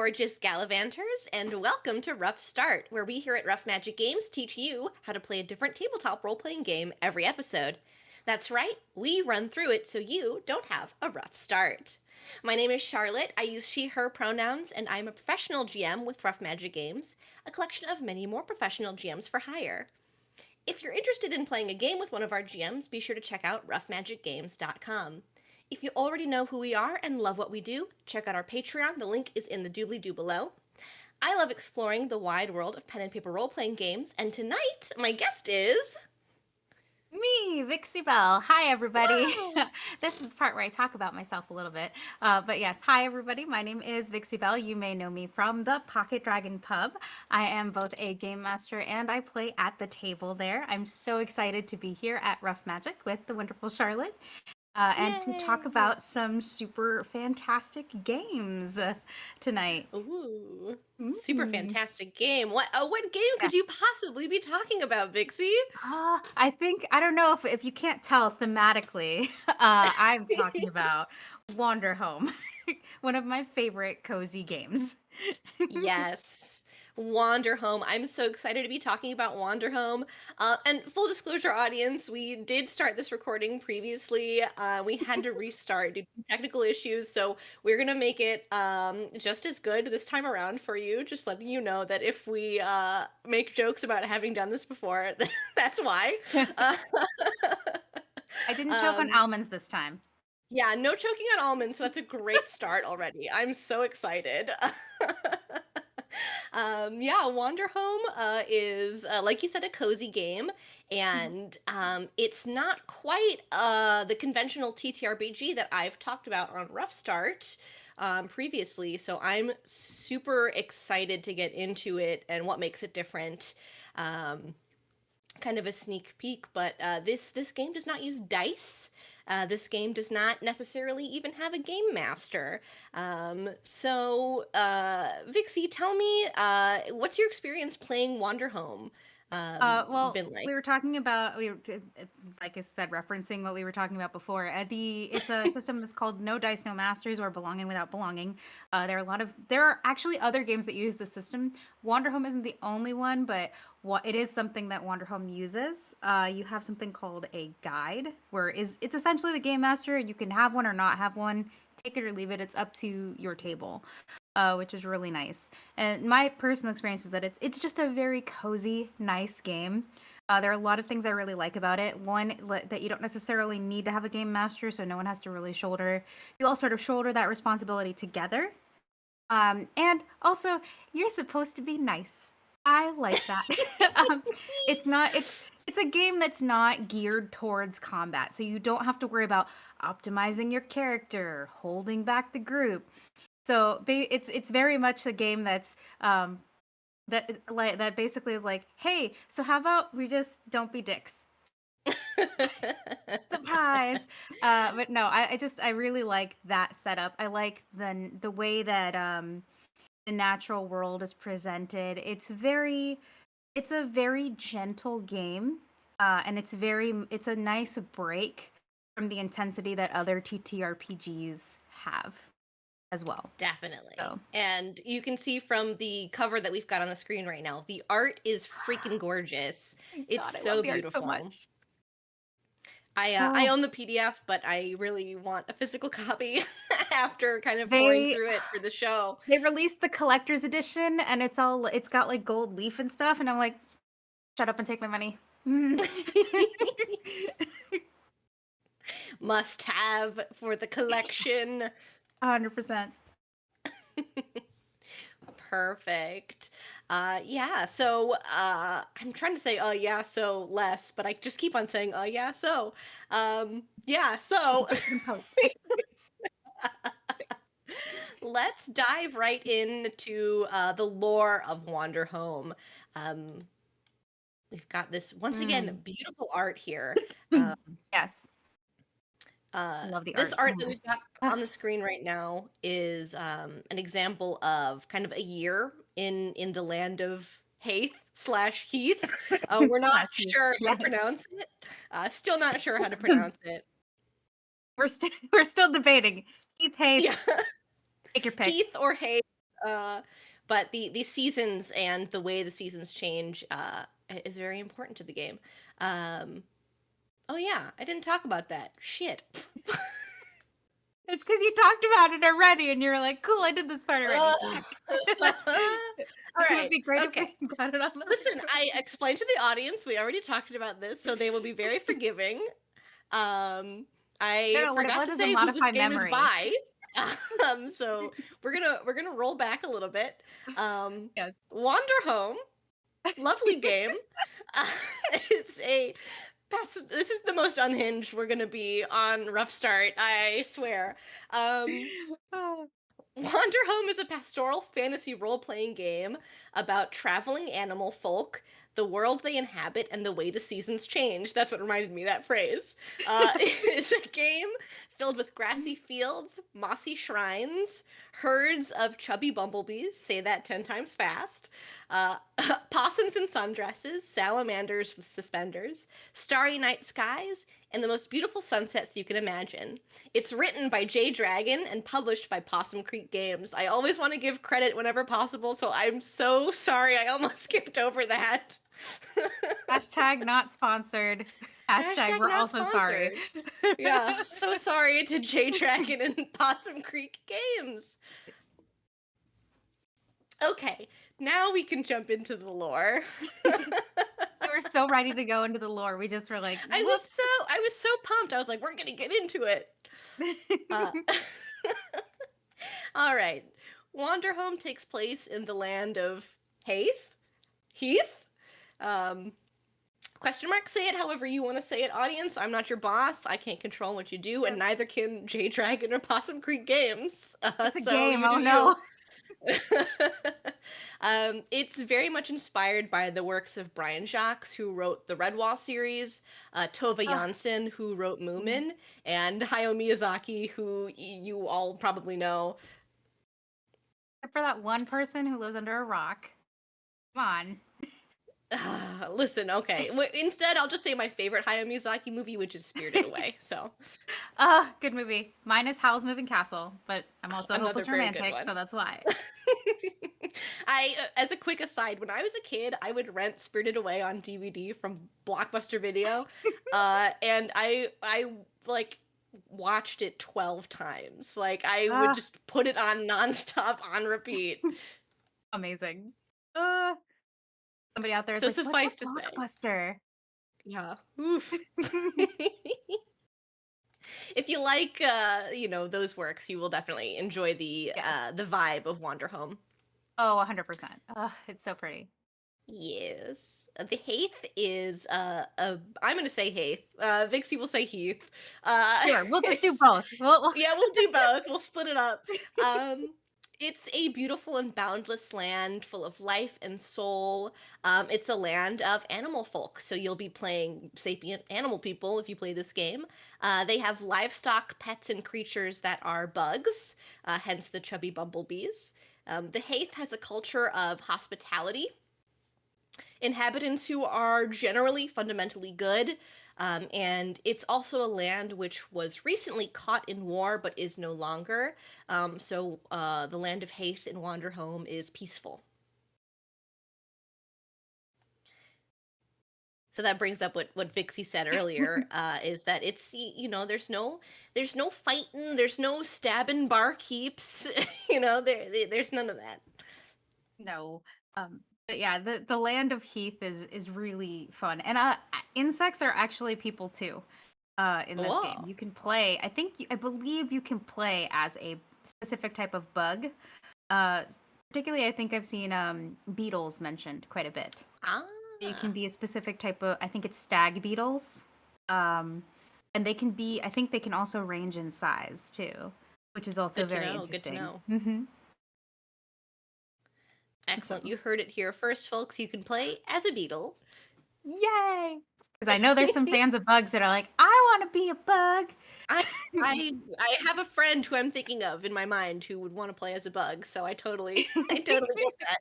gorgeous gallivanters, and welcome to Rough Start, where we here at Rough Magic Games teach you how to play a different tabletop role-playing game every episode. That's right, we run through it so you don't have a rough start. My name is Charlotte, I use she, her pronouns, and I'm a professional GM with Rough Magic Games, a collection of many more professional GMs for hire. If you're interested in playing a game with one of our GMs, be sure to check out roughmagicgames.com. If you already know who we are and love what we do, check out our Patreon. The link is in the doobly-doo below. I love exploring the wide world of pen and paper role-playing games, and tonight, my guest is... Me, Vixie Belle. Hi, everybody. Wow. This is the part where I talk about myself a little bit. But yes, hi, everybody. My name is Vixie Belle. You may know me from the Pocket Dragon Pub. I am both a game master and I play at the table there. I'm so excited to be here at Rough Magic with the wonderful Charlotte and to talk Yay! about some super fantastic games tonight. Ooh, super Mm. fantastic game. What game could Yes. you possibly be talking about, Vixie? I don't know if you can't tell thematically, I'm talking about Wanderhome, one of my favorite cozy games. Yes. Wanderhome. I'm so excited to be talking about Wanderhome. And full disclosure, audience, we did start this recording previously. We had to restart due to technical issues, so we're gonna make it just as good this time around for you. Just letting you know that if we make jokes about having done this before, that's why. Uh, I didn't choke on um, almonds this time. yeah, no choking on almonds, so that's a great start already. I'm so excited. Yeah, Wanderhome is, like you said, a cozy game, Mhm. and it's not quite the conventional TTRPG that I've talked about on Rough Start previously, so I'm super excited to get into it and what makes it different. Um, Kind of a sneak peek, but this game does not use dice. This game does not necessarily even have a game master. Vixie, tell me, what's your experience playing Wanderhome Well, been like? we were talking about like I said, referencing what we were talking about before. It's a system that's called No Dice, No Masters, or Belonging Without Belonging. There are actually other games that use the system. Wanderhome isn't the only one, but it is something that Wanderhome uses. You have something called a guide, it's essentially the game master, and you can have one or not have one. Take it or leave it. It's up to your table, which is really nice. And my personal experience is that it's just a very cozy, nice game. There are a lot of things I really like about it. One, that you don't necessarily need to have a game master, so no one has to really shoulder. You all sort of shoulder that responsibility together. And also, you're supposed to be nice. I like that. um, it's not. It's a game that's not geared towards combat, so you don't have to worry about optimizing your character, holding back the group. So it's very much a game that basically is like, hey, so how about we just don't be dicks? Surprise! But no, I really like that setup. I like the way that the natural world is presented. It's a very gentle game, and it's a nice break from the intensity that other TTRPGs have as well. Definitely. So. And you can see from the cover that we've got on the screen right now, the art is freaking gorgeous. My It's God, I love so the art so beautiful. much. I Oh, own the PDF, but I really want a physical copy after kind of pouring they through it for the show. they released the collector's edition and it's got like gold leaf and stuff and I'm like, shut up and take my money. Must have for the collection. 100%. Perfect. Yeah, so I'm trying to say yeah, so less, but I just keep on saying yeah, so. Yeah, We'll so fix it in post. let's dive right into the lore of Wanderhome. Um, we've got this, once again, Mm. beautiful art here. Um, Yes, I love the this art so art that much. we've got on the screen right now is an example of kind of a year in the land of Haith slash Heath. We're not Bless you. sure how to Yes. pronounce it. Still not sure how to pronounce it. We're still debating. Keith Hayes, Yeah, take your pick. Heath or Haith. But the seasons and the way the seasons change is very important to the game. Um, oh yeah, I didn't talk about that. Shit. It's because you talked about it already, and you're like, "Cool, I did this part already." All It would right. be great if Okay. we got it on the Listen, I recording. explained to the audience. We already talked about this, so they will be very forgiving. Um, I No, what it forgot to was is a say who this modified game is memory. by. So we're gonna roll back a little bit. Yes. Wanderhome, lovely game. Uh, it's a this is the most unhinged we're gonna be on Rough Start. I swear. Oh, Wanderhome is a pastoral fantasy role playing game about traveling animal folk, the world they inhabit, and the way the seasons change. That's what reminded me of that phrase. It's a game filled with grassy fields, mossy shrines, herds of chubby bumblebees, say that 10 times fast, uh, possums in sundresses, salamanders with suspenders, starry night skies, and the most beautiful sunsets you can imagine. It's written by Jay Dragon and published by Possum Creek Games. I always want to give credit whenever possible, so I'm so sorry I almost skipped over that. hashtag not sponsored. Hashtag Hashtag we're not also sorry. sponsored. Yeah, so sorry to Jay Dragon and Possum Creek Games. Okay, now we can jump into the lore. We were so ready to go into the lore. We just were like, I was so pumped. I was like, we're gonna get into it. Uh, all right. Wanderhome takes place in the land of Heath. Um, question mark. Say it however you want to say it, audience. I'm not your boss. I can't control what you do, and neither can J Dragon or Possum Creek Games. it's a So game. you Oh do no. It's very much inspired by the works of Brian Jacques, who wrote the Redwall series, Tova Ugh. Janssen, who wrote Moomin, and Hayao Miyazaki, who you all probably know. Except for that one person who lives under a rock. Come on. Listen, okay. Instead, I'll just say my favorite Hayao Miyazaki movie, which is Spirited Away. So Good movie. Mine is Howl's Moving Castle, but I'm also a another hopeless very good romantic, one. so that's why. As a quick aside, when I was a kid, I would rent Spirited Away on DVD from Blockbuster Video, and I like watched it 12 times. Like I would just put it on nonstop on repeat. Amazing. Somebody out there is So like, suffice what's to a say, blockbuster? yeah. Oof. If you like, those works, you will definitely enjoy Yes. the vibe of Wanderhome. Oh, 100%. It's so pretty. Yes. The Heath is I'm gonna say Heath. Vixie will say Heath. Sure, we'll just do It's both. yeah, we'll do both. We'll split it up. It's a beautiful and boundless land full of life and soul. It's a land of animal folk, so you'll be playing sapient animal people if you play this game. They have livestock, pets, and creatures that are bugs, hence the chubby bumblebees. The Heath has a culture of hospitality, inhabitants who are generally fundamentally good. And it's also a land which was recently caught in war but is no longer. So the land of Haith in Wanderhome is peaceful. So that brings up what Vixie said earlier, is that it's, there's no fighting, there's no stabbing barkeeps, there's none of that. No. But yeah, the land of Heath is really fun. And insects are actually people too. In this game, Oh, you can play. I believe you can play as a specific type of bug. Uh, Particularly, I think I've seen beetles mentioned quite a bit. ah, You can be a specific type of. I think it's stag beetles. And they can be. I think they can also range in size too, which is also good to very know. Good to interesting. know. Mm-hmm. Excellent. So, You heard it here first, folks. You can play as a beetle. yay! Because I know there's some fans of bugs that are like, I want to be a bug. I I have a friend who I'm thinking of in my mind who would want to play as a bug, so I totally get that.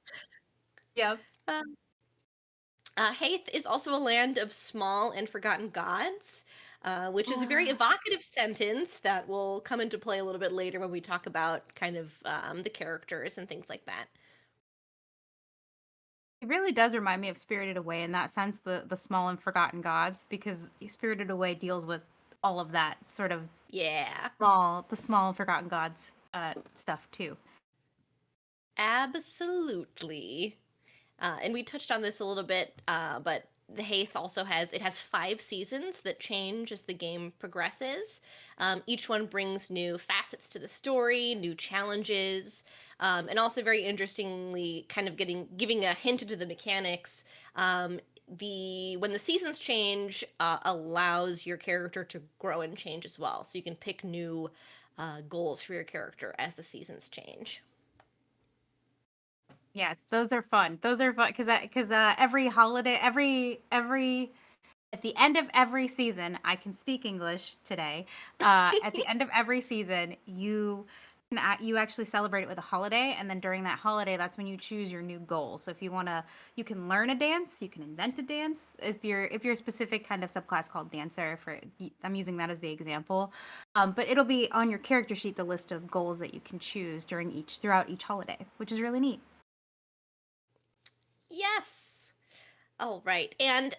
Yep. Um, Haith is also a land of small and forgotten gods. which is a very evocative sentence that will come into play a little bit later when we talk about kind of the characters and things like that. It really does remind me of Spirited Away in that sense, the small and forgotten gods, because Spirited Away deals with all of that sort of Yeah. small and forgotten gods stuff too. Absolutely. And we touched on this a little bit, but the Haith also has 5 seasons that change as the game progresses. Each one brings new facets to the story, new challenges, and also very interestingly, kind of giving a hint into the mechanics. When the seasons change, allows your character to grow and change as well. So you can pick new goals for your character as the seasons change. Yes, those are fun. Those are fun because every holiday, every at the end of every season, I can speak English today. At the end of every season, you actually celebrate it with a holiday, and then during that holiday, that's when you choose your new goal. So if you wanna, you can learn a dance, you can invent a dance. If you're a specific kind of subclass called dancer, I'm using that as the example. But it'll be on your character sheet the list of goals that you can choose throughout each holiday, which is really neat. Yes. Oh, right. And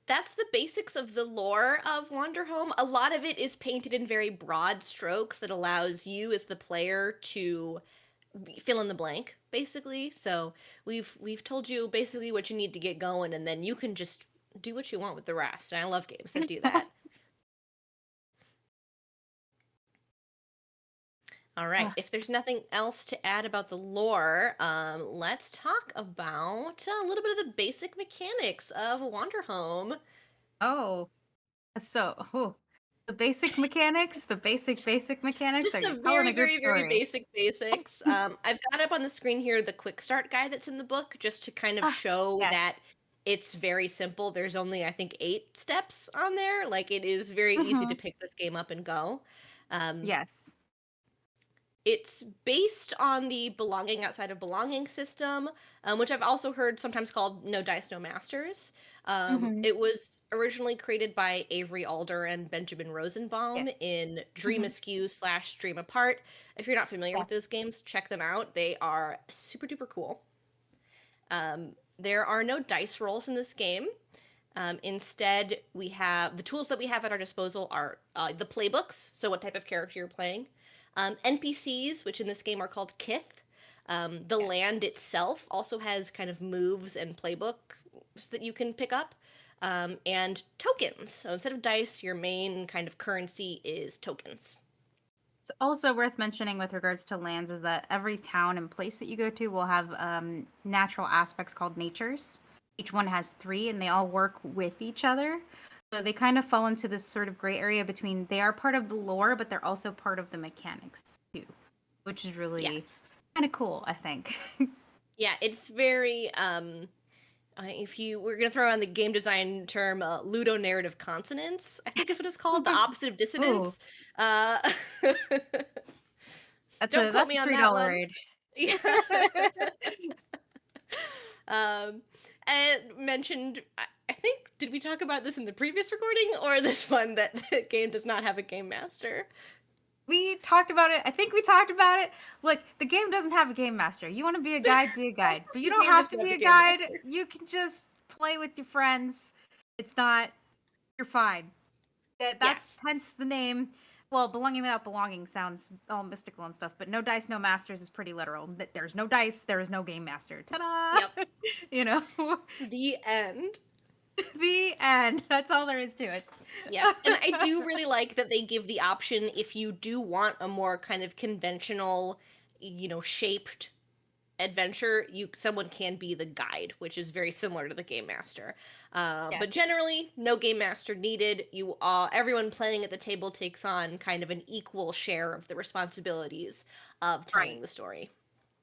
that's the basics of the lore of Wanderhome. A lot of it is painted in very broad strokes that allows you as the player to fill in the blank, basically. So we've told you basically what you need to get going, and then you can just do what you want with the rest. And I love games that do that. All right. Ugh. If there's nothing else to add about the lore, let's talk about a little bit of the basic mechanics of Wanderhome. Oh, oh, the basic mechanics, the basic mechanics. Just Are you the telling a very, good very, very story? basic basics. I've got up on the screen here the quick start guide that's in the book just to kind of Ah, show yes. that it's very simple. There's only, I think, 8 steps on there. Like, it is very easy to Hmm. pick this game up and go. Um, Yes. It's based on the belonging outside of belonging system, which I've also heard sometimes called No Dice, No Masters. Hmm. It was originally created by Avery Alder and Benjamin Rosenbaum Yes. in Dream Hmm. Askew / Dream Apart. If you're not familiar with Yes. those games, check them out. They are super duper cool. There are no dice rolls in this game. Instead, we have the tools that we have at our disposal are the playbooks, so what type of character you're playing, NPCs, which in this game are called Kith. The Yes. land itself also has kind of moves and playbooks that you can pick up, and tokens. So instead of dice, your main kind of currency is tokens. It's also worth mentioning with regards to lands is that every town and place that you go to will have natural aspects called natures. Each one has three, and they all work with each other. So they kind of fall into this sort of gray area between they are part of the lore, but they're also part of the mechanics too, which is really Yes. kind of cool, I think. Yeah, it's very if you we're gonna throw on the game design term ludonarrative consonance, I think is what it's called, the opposite of Ooh, dissonance. Uh, don't quote that's me a on three that dollar one. raid. Yeah. um, and mentioned, I think, did we talk about this in the previous recording or this one that the game does not have a game master? We talked about it. I think we talked about it. Look, the game doesn't have a game master. You want to be a guide, be a guide. But you The don't game have doesn't to have be a a game guide. master. You can just play with your friends. It's not, you're fine. That's Yes. hence the name. Well, belonging without belonging sounds all mystical and stuff, but no dice, no masters is pretty literal. There's no dice, there is no game master. Ta Yep. da! You know, The end. the end. That's all there is to it. Yes, and I do really like that they give the option if you do want a more kind of conventional, shaped adventure, someone can be the guide, which is very similar to the game master. Yes. But generally, no game master needed. Everyone playing at the table takes on kind of an equal share of the responsibilities of Right. telling the story.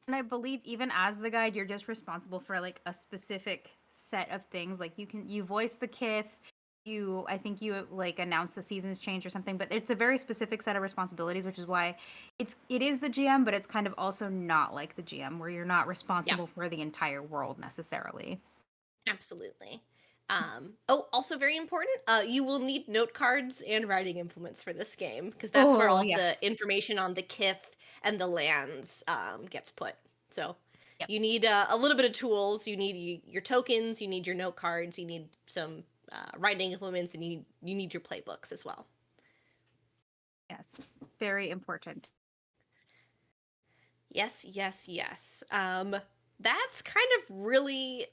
And I believe even as the guide, you're just responsible for like a specific set of things. Like you voice the kith, I think you like announce the seasons change or something, but it's a very specific set of responsibilities, which is why it is the GM, but it's kind of also not like the GM where you're not Yeah, responsible for the entire world necessarily. absolutely. Also very important, you will need note cards and writing implements for this game because that's where Oh, all of the yes. information on the kith and the lands gets put. So Yep. you need a little bit of tools. You need your tokens. You need your note cards. You need some writing implements, and you need your playbooks as well. Yes. Very important. Yes, yes, yes. That's kind of really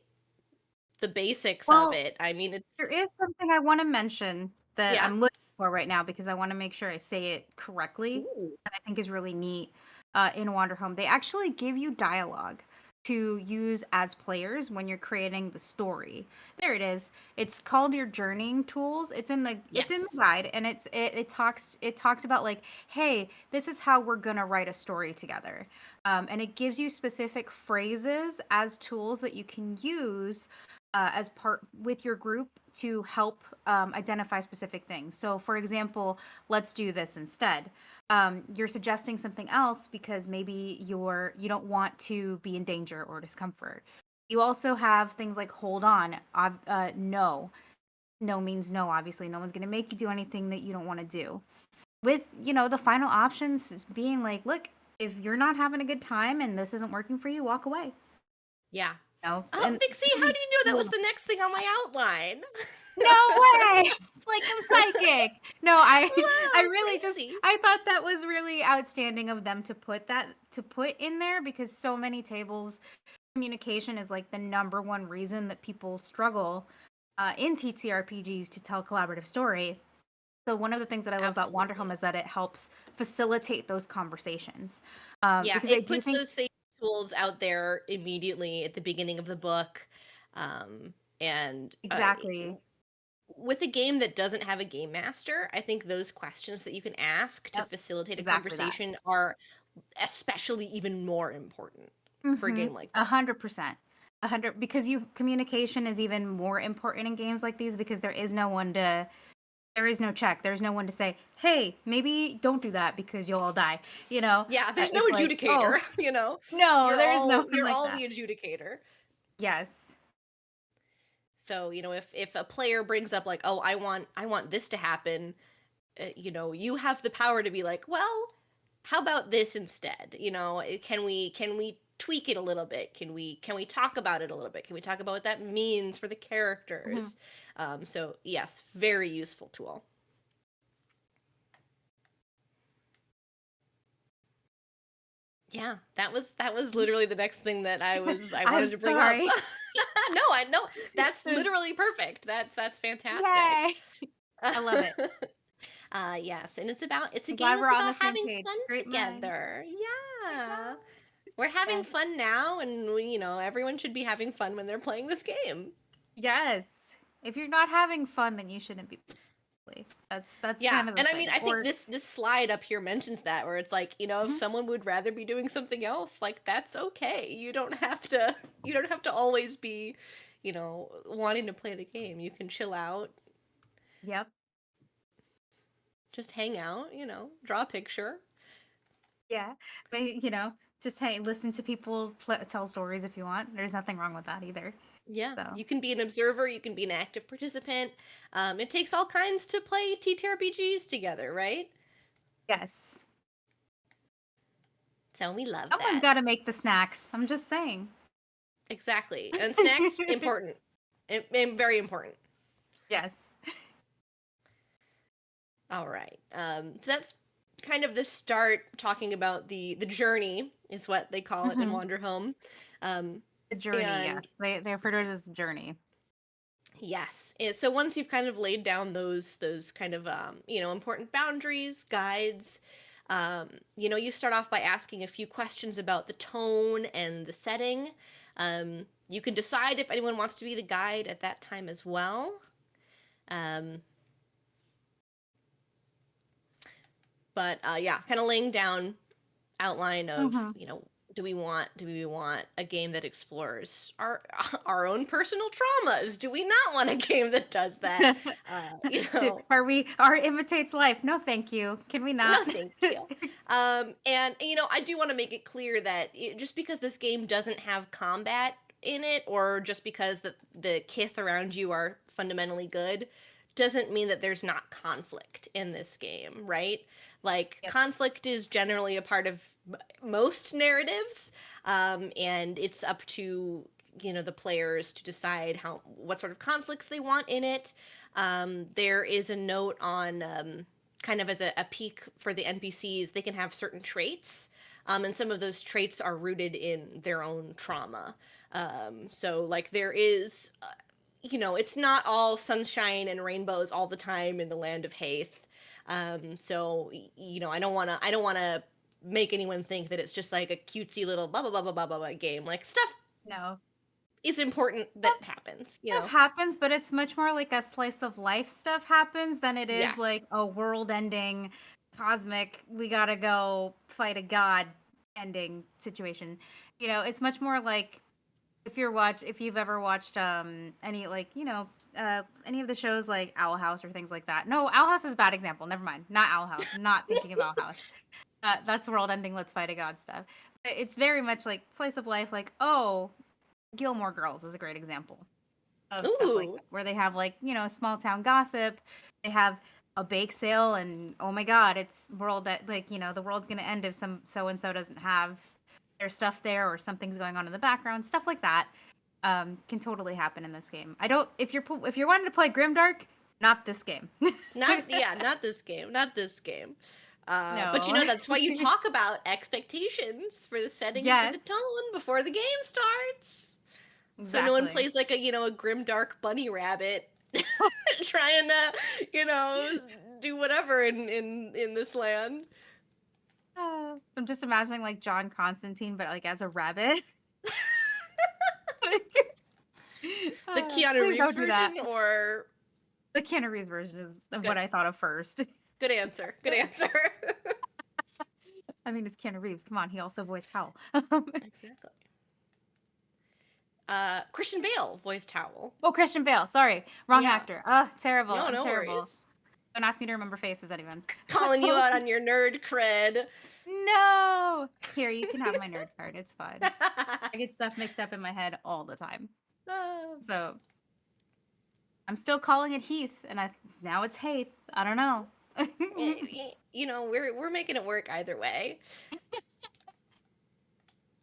the basics of Well, it. I mean, there it's is something I want to mention that yeah. I'm looking for right now because I want to make sure I say it correctly, Ooh. that I think is really neat in Wanderhome. They actually give you dialogue to use as players when you're creating the story. There it is. It's called your journeying tools. It's in the Yes. guide, and it talks about like, hey, this is how we're gonna write a story together, and it gives you specific phrases as tools that you can use as part with your group to help identify specific things. So, for example, let's do this instead. You're suggesting something else because maybe you don't want to be in danger or discomfort. You also have things like hold on, no. No means no. Obviously, no one's going to make you do anything that you don't want to do. With the final options being like, look, if you're not having a good time and this isn't working for you, walk away. Yeah. Oh, And Vixie, how do you know that was the next thing on my outline? no way! It's like I'm psychic. No, I Whoa, really just crazy. I thought that was really outstanding of them to put in there because so many tables communication is like the number one reason that people struggle in TTRPGs to tell collaborative story. So one of the things that I love about Wanderhome Absolutely. is that it helps facilitate those conversations. Yeah, Because I it do puts think those same tools out there immediately at the beginning of the book. And exactly. with a game that doesn't have a game master, I think those questions that you can ask to Yep, facilitate a exactly that. conversation are especially even more important for a Mm-hmm. game like this. 100%. 100 because you communication is even more important in games like these because there is no check. There's no one to say, "Hey, maybe don't do that because you'll all die." Yeah, there's no It's like, "Oh, adjudicator, you know. no, there is no one You're like all that." the adjudicator. Yes. So, if a player brings up like, "Oh, I want this to happen," you have the power to be like, "Well, how about this instead? Can we tweak it a little bit? Can we talk about it a little bit? Can we talk about what that means for the Mhm. characters?" So yes, very useful tool. Yeah, that was literally the next thing that I I'm wanted to bring up. sorry. No, I know that's literally perfect. That's fantastic. Yay. I love it. Yes, and it's a I'm game glad we're that's on the about same having page. fun Great minds. together. I Yeah. know. We're having Yes. fun now, and everyone should be having fun when they're playing this game. Yes. If you're not having fun, then you shouldn't be playing. That's Yeah, kind of the and I mean, thing. I think Or this slide up here mentions that, where it's like, if Mhm. someone would rather be doing something else, like that's okay. You don't have to always be, wanting to play the game. You can chill out, Yep. just hang out, draw a picture. Yeah. But, just hey, listen to people tell stories if you want. There's nothing wrong with that either. Yeah, So, you can be an observer, you can be an active participant. It takes all kinds to play TTRPGs together, right? yes. So we love Someone's that. got to make the snacks. I'm just saying. Exactly. And snacks, important. Very important. Yes. All right. So that's kind of the start talking about the journey is what they call it in Hmm. Wanderhome. Um, The journey, and yes. They refer to it as the journey. yes, so once you've kind of laid down those kind of important boundaries, guides, you start off by asking a few questions about the tone and the setting. You can decide if anyone wants to be the guide at that time as well. Um, but yeah, kind of laying down outline of Hmm. do we want a game that explores our own personal traumas? Do we not want a game that does that? Our imitates life? No, thank you. Can we No, not? thank you. And I do want to make it clear that just because this game doesn't have combat, in it, or just because the kith around you are fundamentally good, doesn't mean that there's not conflict in this game, right? Like, Yep. conflict is generally a part of most narratives, and it's up to the players to decide what sort of conflicts they want in it. There is a note on kind of as a peek for the NPCs, they can have certain traits, and some of those traits are rooted in their own trauma. So like there is, it's not all sunshine and rainbows all the time in the land of Haith. So I don't want to make anyone think that it's just like a cutesy little blah blah blah blah blah blah game. Like stuff No. is important that happens. Stuff happens, but it's much more like a slice of life stuff happens than it is Yes. like a world-ending, cosmic, we gotta go fight a god ending situation. It's much more like if you've ever watched any like any of the shows like Owl House or things like that. No, Owl House is a bad example. Never mind. Not Owl House. I'm not thinking of Owl House. That's world-ending. Let's fight a god stuff. It's very much like slice of life. Like, oh, Gilmore Girls is a great example of stuff like that, where they have like small town gossip. They have a bake sale, and oh my god, it's world that like the world's gonna end if some so and so doesn't have their stuff there, or something's going on in the background. Stuff like that can totally happen in this game. I don't if you're wanting to play Grimdark, not this game. not this game. Not this game. No. But that's why you talk about expectations for the setting and for the tone before the game starts. Exactly. So no one plays like a grimdark bunny rabbit trying to do whatever in this land. I'm just imagining like John Constantine, but like as a rabbit. The Keanu Reeves version, or the Keanu Reeves version is what I thought of first. Good answer. Good answer. I mean, it's Keanu Reeves. Come on, he also voiced Howl. Exactly. Christian Bale voiced Howl. Oh, Christian Bale. Sorry, wrong actor. Terrible. No terrible. Worries. Don't ask me to remember faces, anyone. Calling you out on your nerd cred. No. Here, you can have my nerd card. It's fine. I get stuff mixed up in my head all the time. So I'm still calling it Heath, and now it's Haith. I don't know. We're making it work either way.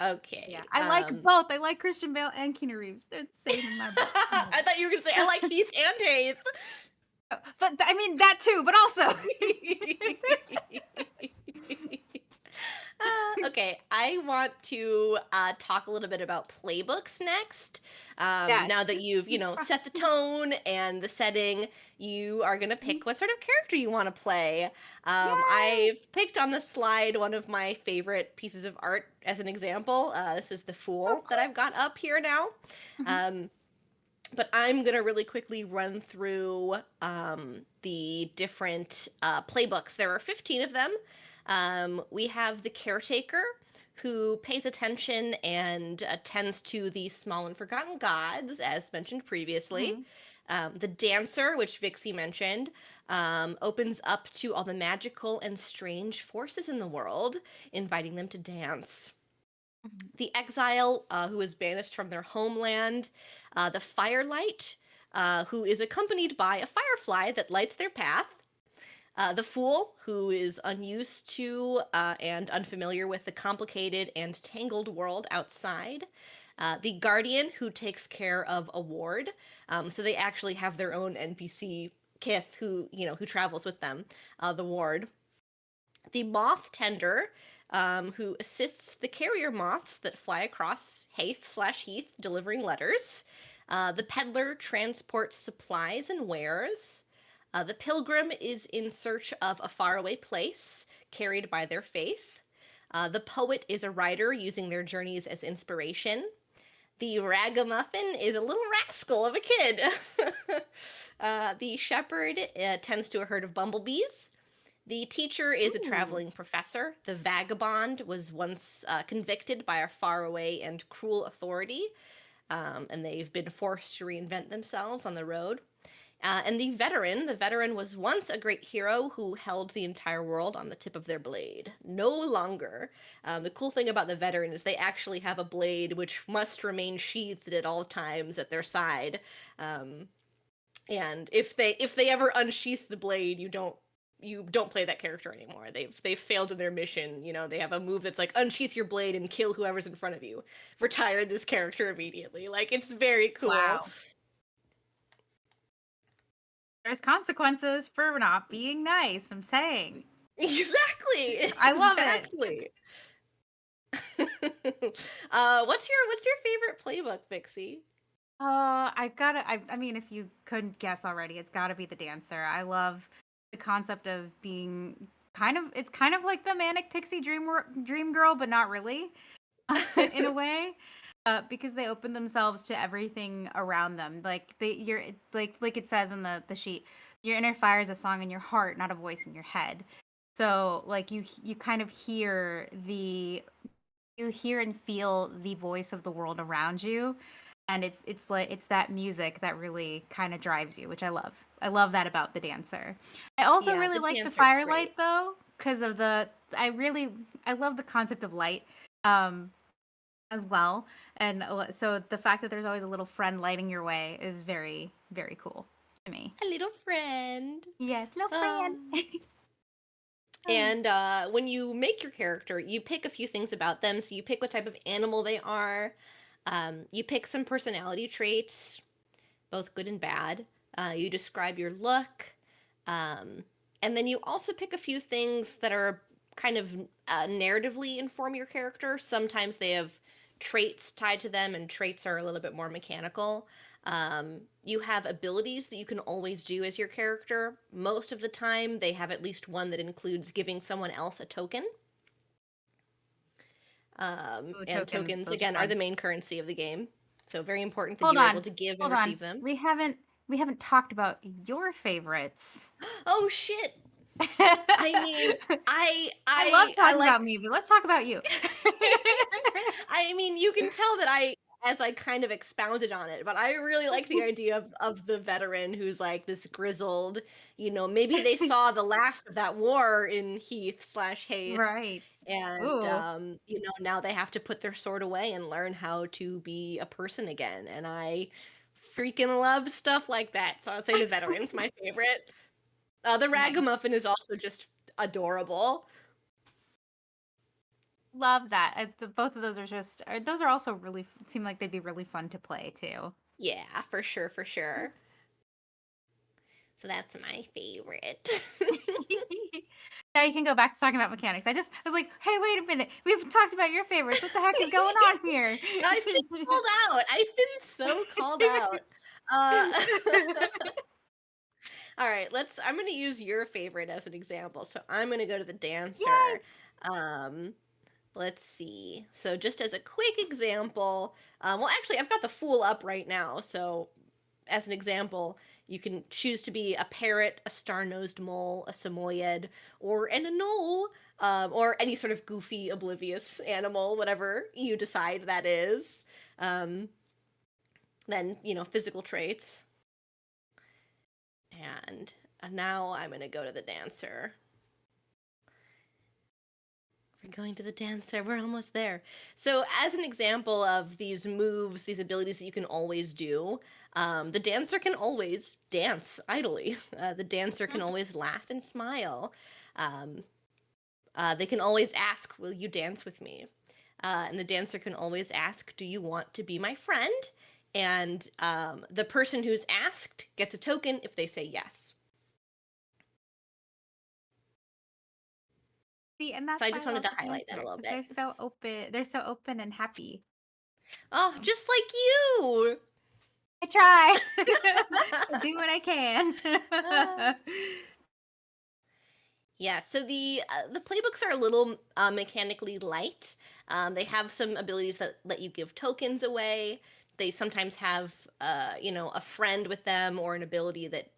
Okay. Yeah, I like both. I like Christian Bale and Keanu Reeves. They're the same in my book. I thought you were gonna say I like Heath and Haith. But I mean that too, but also. Okay, I want to talk a little bit about playbooks next. Now that you've, set the tone and the setting, you are going to pick what sort of character you want to play. I've picked on the slide one of my favorite pieces of art as an example. This is the Fool that I've got up here now. But I'm going to really quickly run through the different playbooks. There are 15 of them. We have the Caretaker, who pays attention and attends to the small and forgotten gods, as mentioned previously. The Dancer, which Vixie mentioned, opens up to all the magical and strange forces in the world, inviting them to dance. The Exile, who is banished from their homeland. The Firelight, who is accompanied by a firefly that lights their path. The Fool, who is unused to and unfamiliar with the complicated and tangled world outside. The Guardian, who takes care of a ward. So they actually have their own NPC kith who travels with them, the ward. The Moth Tender, who assists the carrier moths that fly across Haith/Heath delivering letters. The Peddler transports supplies and wares. The Pilgrim is in search of a faraway place, carried by their faith. The Poet is a writer using their journeys as inspiration. The Ragamuffin is a little rascal of a kid. The Shepherd tends to a herd of bumblebees. The Teacher is a traveling professor. The Vagabond was once convicted by a faraway and cruel authority, and they've been forced to reinvent themselves on the road. And the veteran was once a great hero who held the entire world on the tip of their blade. No longer. The cool thing about the veteran is they actually have a blade which must remain sheathed at all times at their side. And if they ever unsheath the blade, you don't play that character anymore. They've failed in their mission. You know, they have a move that's like unsheath your blade and kill whoever's in front of you. Retire this character immediately. Like, it's very cool. Wow. There's consequences for not being nice, I'm saying. Exactly. I love exactly. What's your favorite playbook, Vixie? I mean, if you couldn't guess already, it's gotta be the dancer. I love the concept of being it's kind of like the manic pixie dream girl, but not really, in a way. Because they open themselves to everything around them. Like you're like it says in the sheet, your inner fire is a song in your heart, not a voice in your head. So like you kind of you hear and feel the voice of the world around you, and it's like it's that music that really kind of drives you, which I love. I love that about the dancer. I also Yeah, really the like the dancer's firelight great. though, because of I love the concept of light. As well. And so the fact that there's always a little friend lighting your way is very, very cool to me. A little friend. Yes, little friend. Um, and when you make your character, you pick a few things about them. So you pick what type of animal they are. You pick some personality traits, both good and bad. You describe your look. Um, and then you also pick a few things that are kind of narratively inform your character. Sometimes they have traits tied to them, and traits are a little bit more mechanical. You have abilities that you can always do as your character. Most of the time, they have at least one that includes giving someone else a token. Ooh, And tokens, tokens, those are again, are fun. the main currency of the game. So very important that Hold you're able on. to give and Hold on. receive them. We haven't talked about your favorites. Oh shit! I mean, I love I talking like. about me, but let's talk about you. I mean, you can tell that as I kind of expounded on it, but I really like the idea of the veteran who's like this grizzled, maybe they saw the last of that war in Heath/Haith, Right. and Ooh. now they have to put their sword away and learn how to be a person again. And I freaking love stuff like that. So I'd say the veteran's my favorite. The Nice. ragamuffin is also just adorable. Love that. Both of those those are also seem like they'd be really fun to play too. Yeah, for sure, for sure. So that's my favorite. Now you can go back to talking about mechanics. I was like, hey, wait a minute. We haven't talked about your favorites. What the heck is going on here? I've been called out. I've been so called out. Uh, all right, I'm going to use your favorite as an example. So I'm going to go to the Yay! dancer. Um, let's see. So just as a quick example, well, actually, I've got the fool up right now. So as an example, you can choose to be a parrot, a star-nosed mole, a samoyed, or an anole, or any sort of goofy, oblivious animal, whatever you decide that is. Um, then, physical traits. And now I'm going to go to the dancer. We're going to the dancer. We're almost there. So, as an example of these moves, these abilities that you can always do, the dancer can always dance idly. The dancer can always laugh and smile. Um, they can always ask, "Will you dance with me?" And the dancer can always ask, "Do you want to be my friend?" And the person who's asked gets a token if they say yes. See, and that's So I why just I wanted love to the highlight that a dancer little because bit. they're so open. They're so open and happy. Oh, just like you. I try. I do what I can. Yeah, so the playbooks are a little mechanically light. They have some abilities that let you give tokens away. They sometimes have a friend with them or an ability that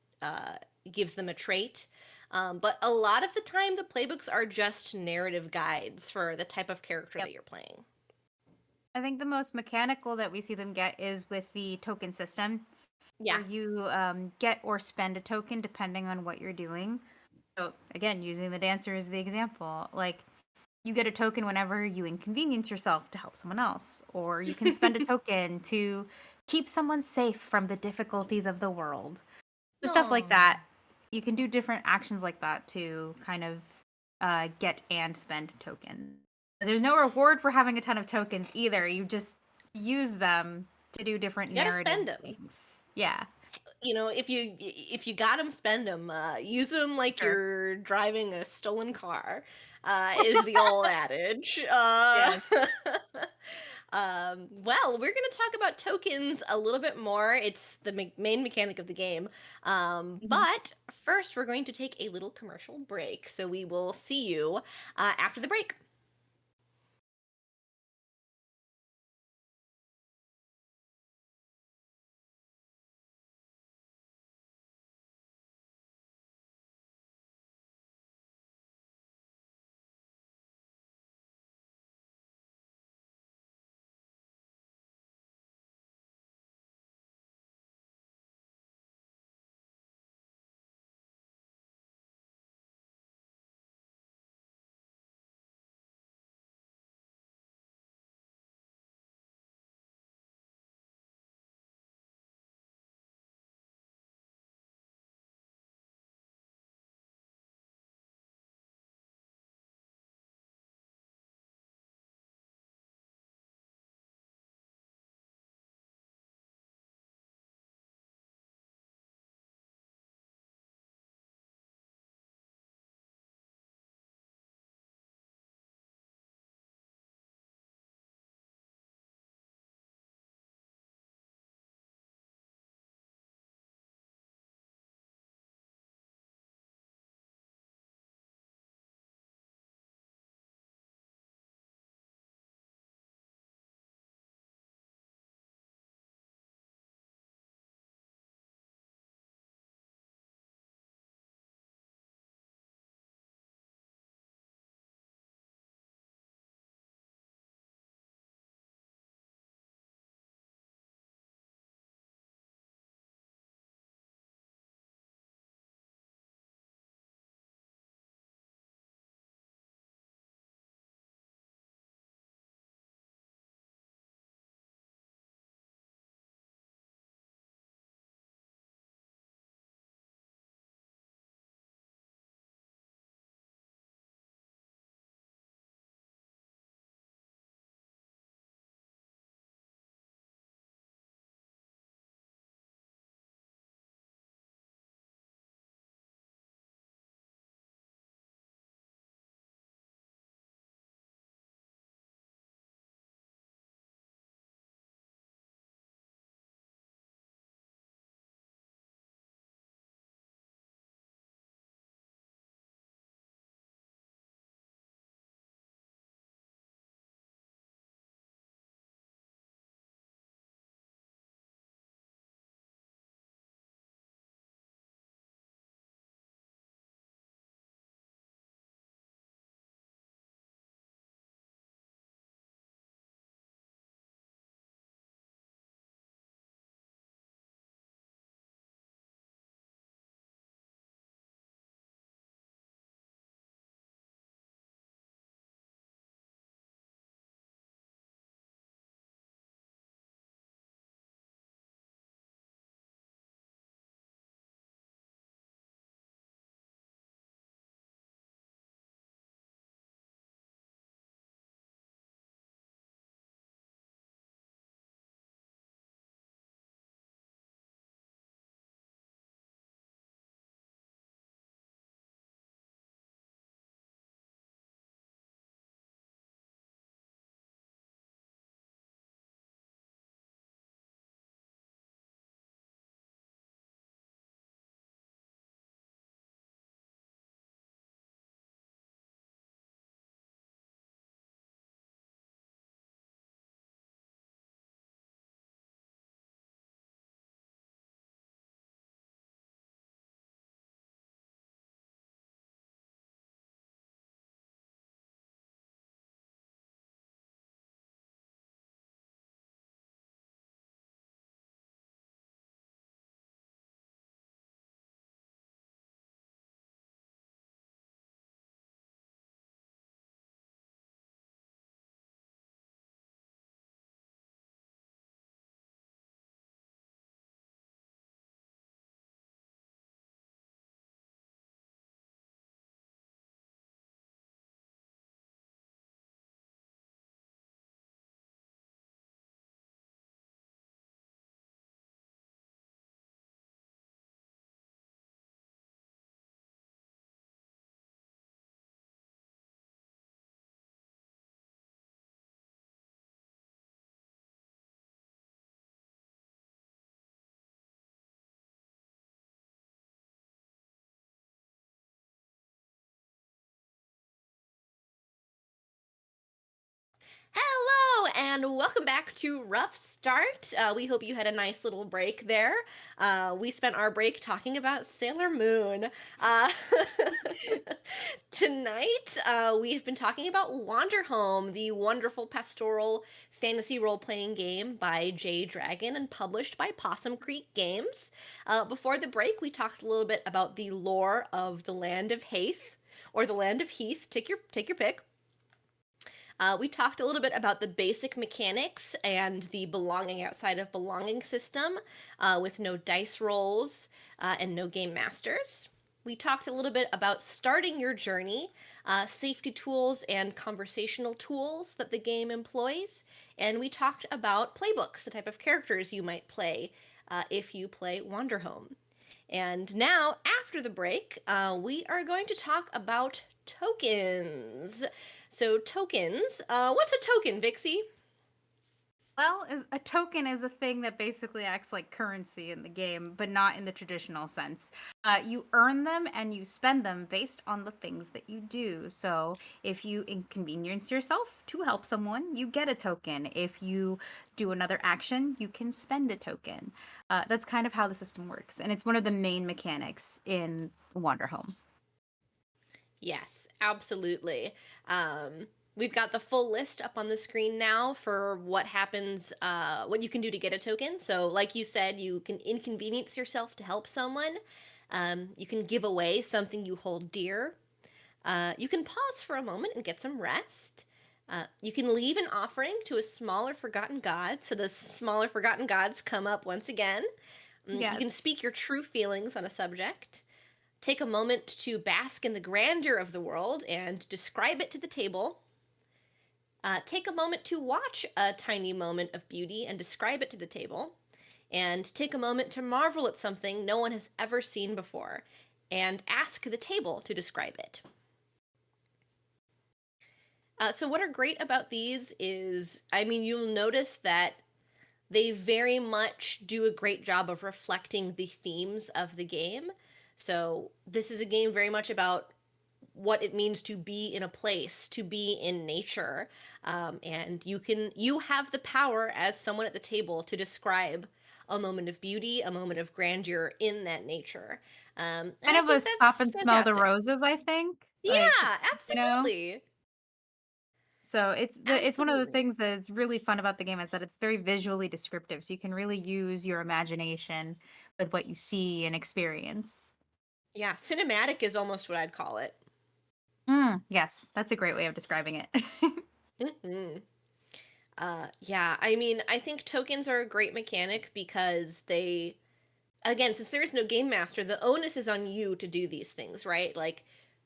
gives them a trait. But a lot of the time, the playbooks are just narrative guides for the type of character Yep. that you're playing. I think the most mechanical that we see them get is with the token system. Yeah. where you get or spend a token depending on what you're doing. So again, using the dancer as the example, like you get a token whenever you inconvenience yourself to help someone else, or you can spend a token to keep someone safe from the difficulties of the world. So stuff like Oh. that. You can do different actions like that to kind of get and spend tokens. There's no reward for having a ton of tokens either. You just use them to do different You gotta narrative spend them. things. Yeah, If you got them, spend them. Use them like sure. you're driving a stolen car. Is the old adage. Yes. Well, we're going to talk about tokens a little bit more. It's the main mechanic of the game. Mhm. But first, we're going to take a little commercial break. So we will see you after the break. Hello, and welcome back to Rough Start. We hope you had a nice little break there. We spent our break talking about Sailor Moon. Uh, Tonight, we've been talking about Wanderhome, the wonderful pastoral fantasy role-playing game by J Dragon and published by Possum Creek Games. Before the break, we talked a little bit about the lore of the Land of Heath, or the Land of Heath. Take your pick. We talked a little bit about the basic mechanics and the belonging outside of belonging system with no dice rolls and no game masters. We talked a little bit about starting your journey, safety tools and conversational tools that the game employs. And we talked about playbooks, the type of characters you might play if you play Wanderhome. And now, after the break, we are going to talk about tokens. So tokens, what's a token, Vixie? Well, a token is a thing that basically acts like currency in the game, but not in the traditional sense. You earn them and you spend them based on the things that you do. So if you inconvenience yourself to help someone, you get a token. If you do another action, you can spend a token. That's kind of how the system works, and it's one of the main mechanics in Wanderhome. Yes, absolutely. We've got the full list up on the screen now for what happens, what you can do to get a token. So, like you said, you can inconvenience yourself to help someone. You can give away something you hold dear. You can pause for a moment and get some rest. You can leave an offering to a smaller forgotten god. So the smaller forgotten gods come up once again. You Yes. can speak your true feelings on a subject. Take a moment to bask in the grandeur of the world and describe it to the table. Take a moment to watch a tiny moment of beauty and describe it to the table. And take a moment to marvel at something no one has ever seen before and ask the table to describe it. So, what are great about these is, you'll notice that they very much do a great job of reflecting the themes of the game. So, this is a game very much about what it means to be in a place, to be in nature, and you have the power as someone at the table to describe a moment of beauty, a moment of grandeur in that nature. And Kind I of a think stop that's and smell the fantastic. roses, I think. Like, Yeah, you know? absolutely. So it's one of the Absolutely. things that's really fun about the game is that it's very visually descriptive. So you can really use your imagination with what you see and experience. Yeah, cinematic is almost what I'd call it. Yes, that's a great way of describing it. Hmm. Yeah, I think tokens are a great mechanic because they, again, since there is no game master, the onus is on you to do these things, right? Like,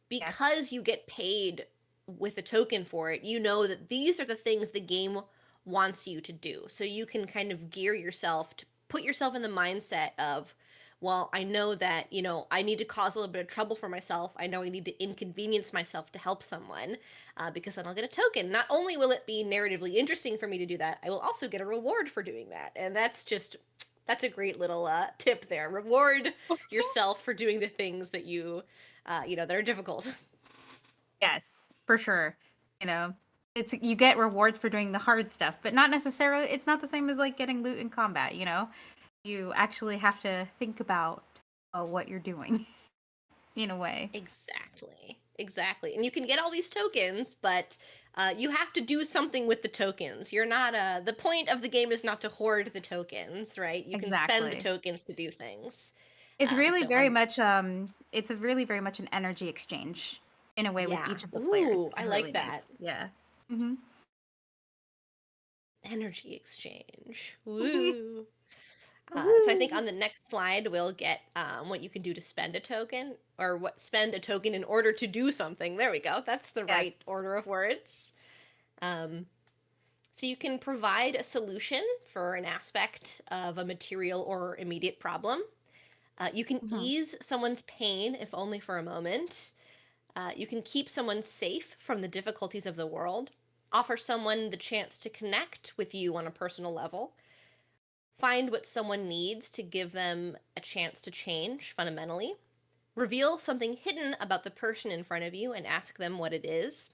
Yes. because you get paid with a token for it, you know that these are the things the game wants you to do. So you can kind of gear yourself to put yourself in the mindset of, well, I know that, I need to cause a little bit of trouble for myself. I know I need to inconvenience myself to help someone because then I'll get a token. Not only will it be narratively interesting for me to do that, I will also get a reward for doing that. And that's a great little tip there. Reward yourself for doing the things that that are difficult. Yes, for sure. You know, it's you get rewards for doing the hard stuff, but not necessarily it's not the same as like getting loot in combat, you know? You actually have to think about what you're doing in a way. Exactly. Exactly. And you can get all these tokens, but you have to do something with the tokens. You're not the point of the game is not to hoard the tokens, right? You can spend the Exactly. tokens to do things. It's really So very much it's a really very much an energy exchange in a way with yeah. each of the players, Ooh, which I is like really that. nice. Yeah. Hmm. Energy exchange. Woo. So I think Woo! on the next slide we'll get what you can do to spend a token, or what spend a token in order to do something. There we go. That's the Yes. right order of words. Um, so you can provide a solution for an aspect of a material or immediate problem. You can Mhm. ease someone's pain, if only for a moment. You can keep someone safe from the difficulties of the world. Offer someone the chance to connect with you on a personal level. Find what someone needs to give them a chance to change fundamentally. Reveal something hidden about the person in front of you and ask them what it is.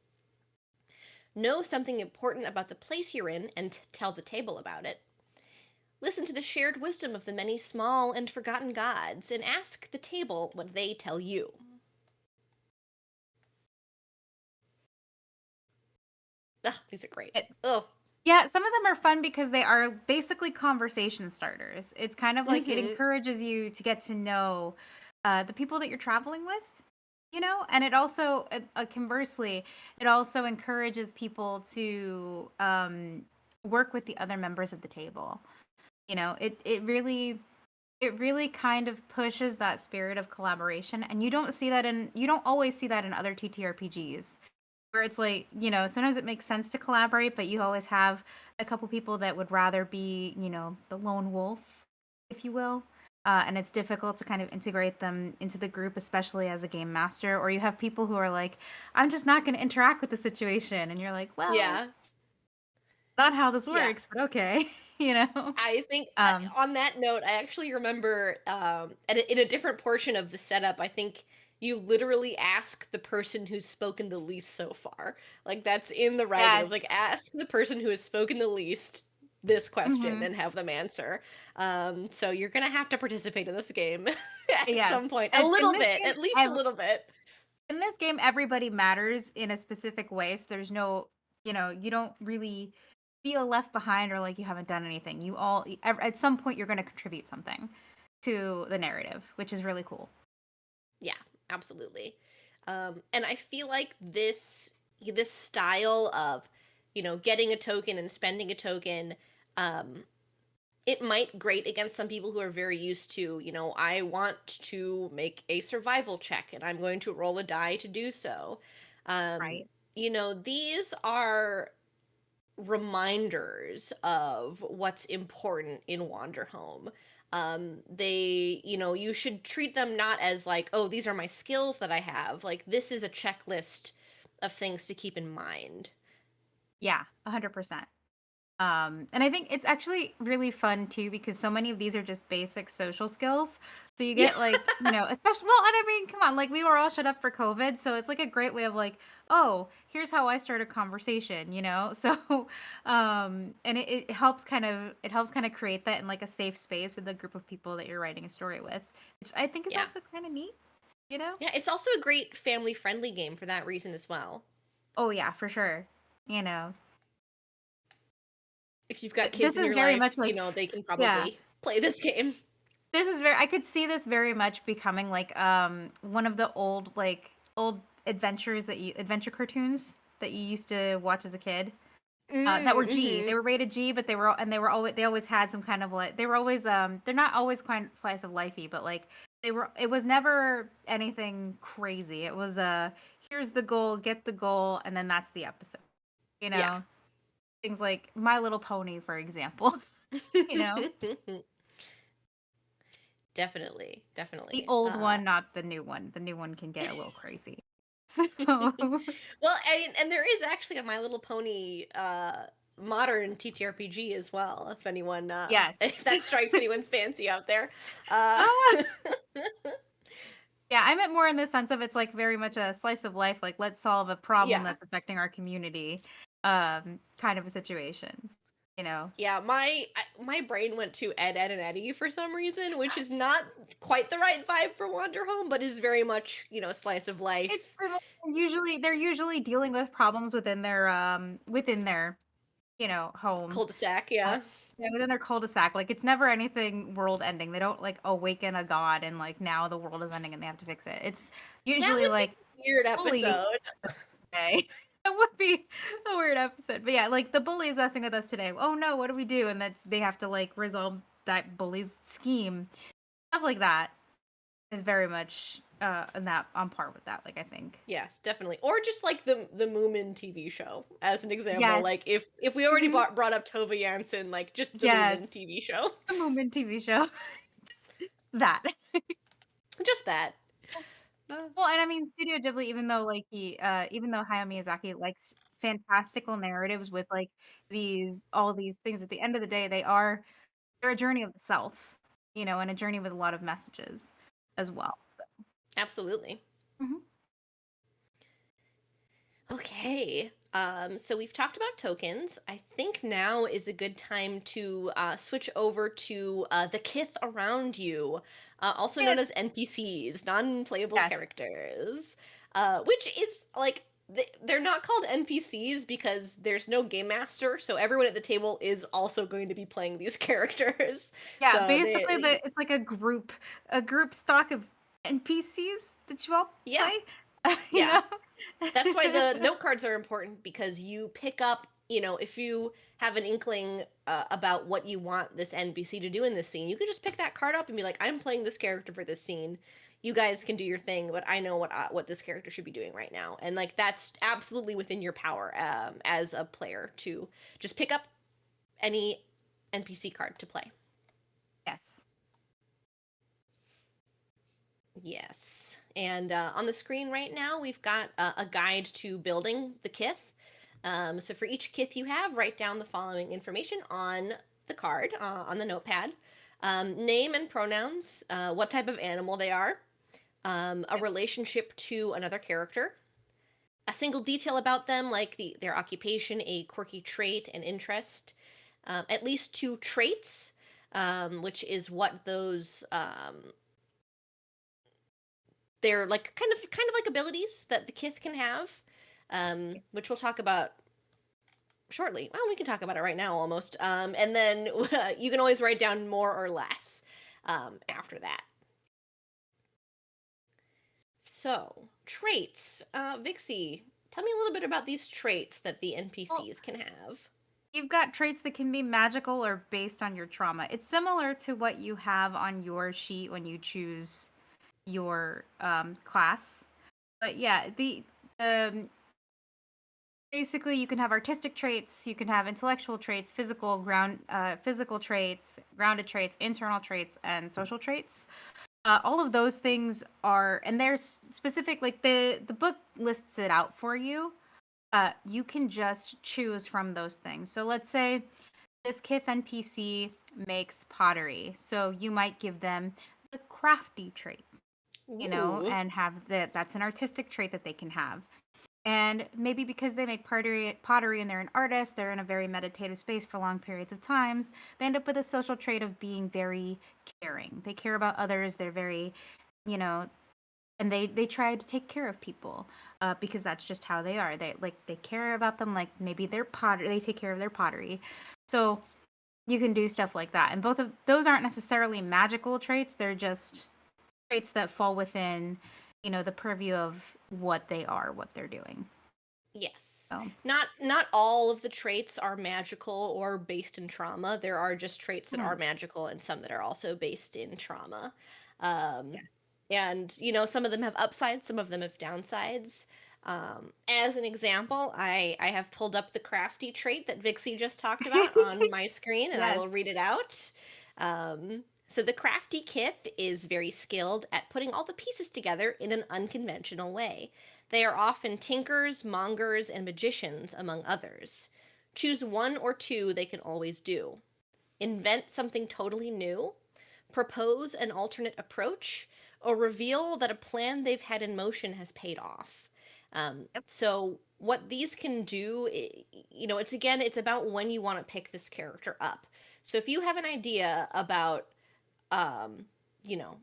Know something important about the place you're in and tell the table about it. Listen to the shared wisdom of the many small and forgotten gods and ask the table what they tell you. Ugh, these are great. Oh. Yeah, some of them are fun because they are basically conversation starters. It's kind of like it encourages you to get to know the people that you're traveling with, and it also, conversely, it also encourages people to work with the other members of the table. It really kind of pushes that spirit of collaboration, and you don't always see that in other TTRPGs, where it's like, sometimes it makes sense to collaborate, but you always have a couple people that would rather be, the lone wolf, if you will. And it's difficult to kind of integrate them into the group, especially as a game master. Or you have people who are like, I'm just not going to interact with the situation. And you're like, well, Yeah. not how this Yeah. works, but okay. I think on that note, I actually remember in a different portion of the setup, I think you literally ask the person who's spoken the least so far. Like, that's in the writing. Yes. It's like, ask the person who has spoken the least this question and have them answer. So you're gonna have to participate in this game at some Yes. point. A And in little this bit, game, at least a little bit. in this game, everybody matters in a specific way. So there's no, you don't really feel left behind or like you haven't done anything. At some point, you're going to contribute something to the narrative, which is really cool. Yeah, absolutely. And I feel like this style of, getting a token and spending a token, it might grate against some people who are very used to, I want to make a survival check and I'm going to roll a die to do so. Right. These are reminders of what's important in Wanderhome. You should treat them not as like, oh, these are my skills that I have. Like, this is a checklist of things to keep in mind. Yeah, 100%. And I think it's actually really fun too because so many of these are just basic social skills. So you get like, especially, well, and I mean, come on, like we were all shut up for COVID, so it's like a great way of like, oh, here's how I start a conversation, So, and it helps kind of create that in like a safe space with a group of people that you're writing a story with, which I think is also kind of neat, Yeah, it's also a great family-friendly game for that reason as well. Oh yeah, for sure. If you've got kids This in is your very life, much like, they can yeah. probably play this game. I could see this very much becoming like one of the old adventure cartoons that you used to watch as a kid. That were G. They were rated G, but they always had some kind of like they were always they're not always quite slice of lifey, but like it was never anything crazy. It was here's the goal, get the goal, and then that's the episode. Yeah. Things like My Little Pony, for example. Definitely. The old one, not the new one. The new one can get a little crazy. So Well, and there is actually a My Little Pony modern TTRPG as well, if anyone yes. if that strikes anyone's fancy out there. Yeah, I meant more in the sense of it's like very much a slice of life, like let's solve a problem Yeah. that's affecting our community, kind of a situation, Yeah, my brain went to Ed, Ed, and Eddie for some reason, which is not quite the right vibe for Wanderhome, but is very much, slice of life. It's similar. They're usually dealing with problems within their home. Cul-de-sac, yeah. Yeah, within their cul-de-sac. Like it's never anything world ending. They don't like awaken a god and like now the world is ending and they have to fix it. It's usually That would like be a weird bullies episode. today. That would be a weird episode. But yeah, like the bully is messing with us today. Oh no, what do we do? And that's they have to like resolve that bully's scheme. Stuff like that is very much and that on par with that, like I think. Yes, definitely. Or just like the Moomin TV show as an example. Yes. Like if we already brought up Tova Jansen, like just the Moomin TV show. The Moomin TV show. Just that. Just that. Well, and I mean Studio Ghibli, even though Hayao Miyazaki likes fantastical narratives with like all these things, at the end of the day they're a journey of the self, and a journey with a lot of messages as well. So. Absolutely. Mhm. Okay. So we've talked about tokens. I think now is a good time to switch over to the kith around you, also known Yes. as NPCs, non-playable Yes. characters, which is like they're not called NPCs because there's no game master, so everyone at the table is also going to be playing these characters. Yeah, So basically they, it's like a group stock of NPCs that you all yeah, play. You yeah. know? That's why the note cards are important because you pick up, if you have an inkling about what you want this NPC to do in this scene, you can just pick that card up and be like, I'm playing this character for this scene. You guys can do your thing, but I know what this character should be doing right now. And like that's absolutely within your power as a player to just pick up any NPC card to play. Yes. Yes. And on the screen right now, we've got a guide to building the kith. So for each kith you have, write down the following information on the card, on the notepad. Name and pronouns, what type of animal they are, a relationship to another character, a single detail about them, like their occupation, a quirky trait, an interest, at least 2 traits, which is what those they're like kind of like abilities that the kith can have, Yes. which we'll talk about shortly. Well, we can talk about it right now almost. And then you can always write down more or less after Yes. that. So, traits. Vixie, tell me a little bit about these traits that the Well, NPCs can have. you've got traits that can be magical or based on your trauma. It's similar to what you have on your sheet when you choose your class. But yeah, the um, basically you can have artistic traits, you can have intellectual traits, physical traits, grounded traits, internal traits, and social traits. All of those things are, and there's specific, like the book lists it out for you. You can just choose from those things. So let's say this kith NPC makes pottery, so you might give them the crafty trait, Ooh. and have that's an artistic trait that they can have. And maybe because they make pottery and they're an artist, they're in a very meditative space for long periods of times, they end up with a social trait of being very caring. They care about others. They're very, you know, and they try to take care of people because that's just how they are. They care about them, like maybe their pottery. They take care of their pottery. So you can do stuff like that. And both of those aren't necessarily magical traits. They're just traits that fall within, the purview of what they are, what they're doing. Yes. So, Not all of the traits are magical or based in trauma. There are just traits that are hmm, magical and some that are also based in trauma. Um, yes. and some of them have upsides, some of them have downsides. As an example, I have pulled up the crafty trait that Vixie just talked about on my screen, and I Yes. will read it out. So the crafty kith is very skilled at putting all the pieces together in an unconventional way. They are often tinkers, mongers, and magicians, among others. Choose 1 or 2 they can always do. Invent something totally new, propose an alternate approach, or reveal that a plan they've had in motion has paid off. Yep. So what these can do, it's about when you want to pick this character up. So if you have an idea about, um, you know,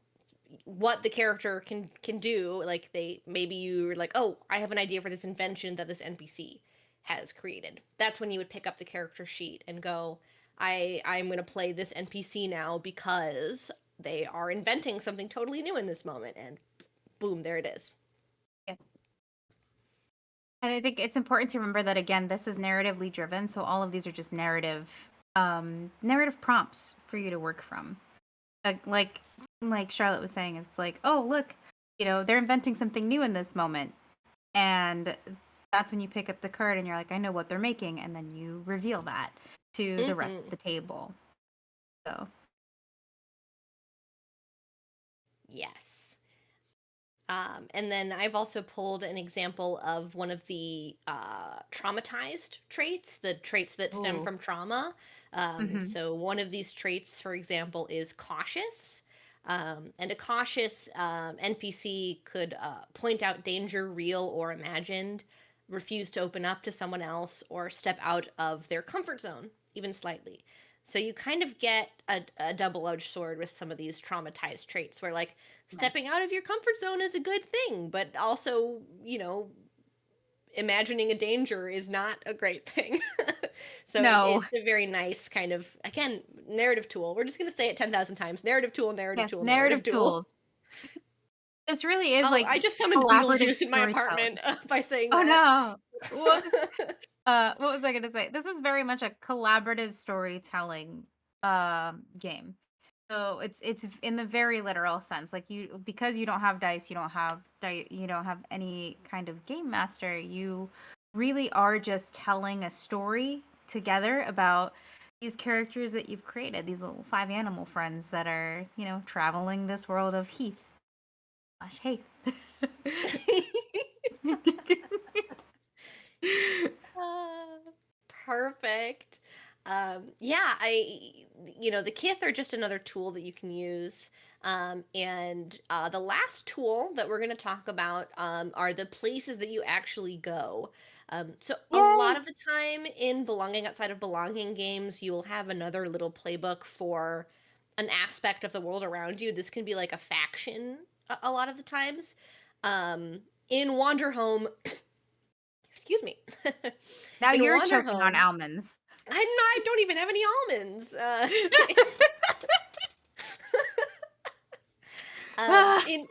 what the character can do, like maybe you're like, oh, I have an idea for this invention that this NPC has created. That's when you would pick up the character sheet and go, I'm going to play this NPC now because they are inventing something totally new in this moment, and boom, there it is. Yep. And I think it's important to remember that again, this is narratively driven, so all of these are just narrative prompts for you to work from. Like Charlotte was saying, it's like, oh look, they're inventing something new in this moment, and that's when you pick up the card and you're like, I know what they're making, and then you reveal that to the rest of Mm-hmm. the table. So Yes. And then I've also pulled an example of one of the traumatized traits, the traits that stem oh, from trauma. mm-hmm. So one of these traits, for example, is cautious. And a cautious NPC could point out danger, real or imagined, refuse to open up to someone else or step out of their comfort zone, even slightly. So you kind of get a double-edged sword with some of these traumatized traits where like stepping Yes. out of your comfort zone is a good thing, but also, imagining a danger is not a great thing. So No. it's a very nice kind of, again, narrative tool. We're just going to say it 10,000 times. Narrative tool, narrative Yes, tool, narrative narrative tool. tools. This really is Oh, like I just summoned collaborative Beetlejuice in my apartment storytelling. by saying Oh that. no. Whoops. What was I gonna say? This is very much a collaborative storytelling game. So it's in the very literal sense. Like because you don't have dice, you don't have any kind of game master, you really are just telling a story together about these characters that you've created, these little 5 animal friends that are, traveling this world of Heath. Gosh, hey. Perfect. Yeah, the kith are just another tool that you can use. And the last tool that we're going to talk about are the places that you actually go. So a lot Yay! of the time in Belonging Outside of Belonging games, you will have another little playbook for an aspect of the world around you. This can be like a faction a lot of the times. In Wanderhome, excuse me. Now In you're choking on Wanderhome, almonds. I don't even have any almonds. In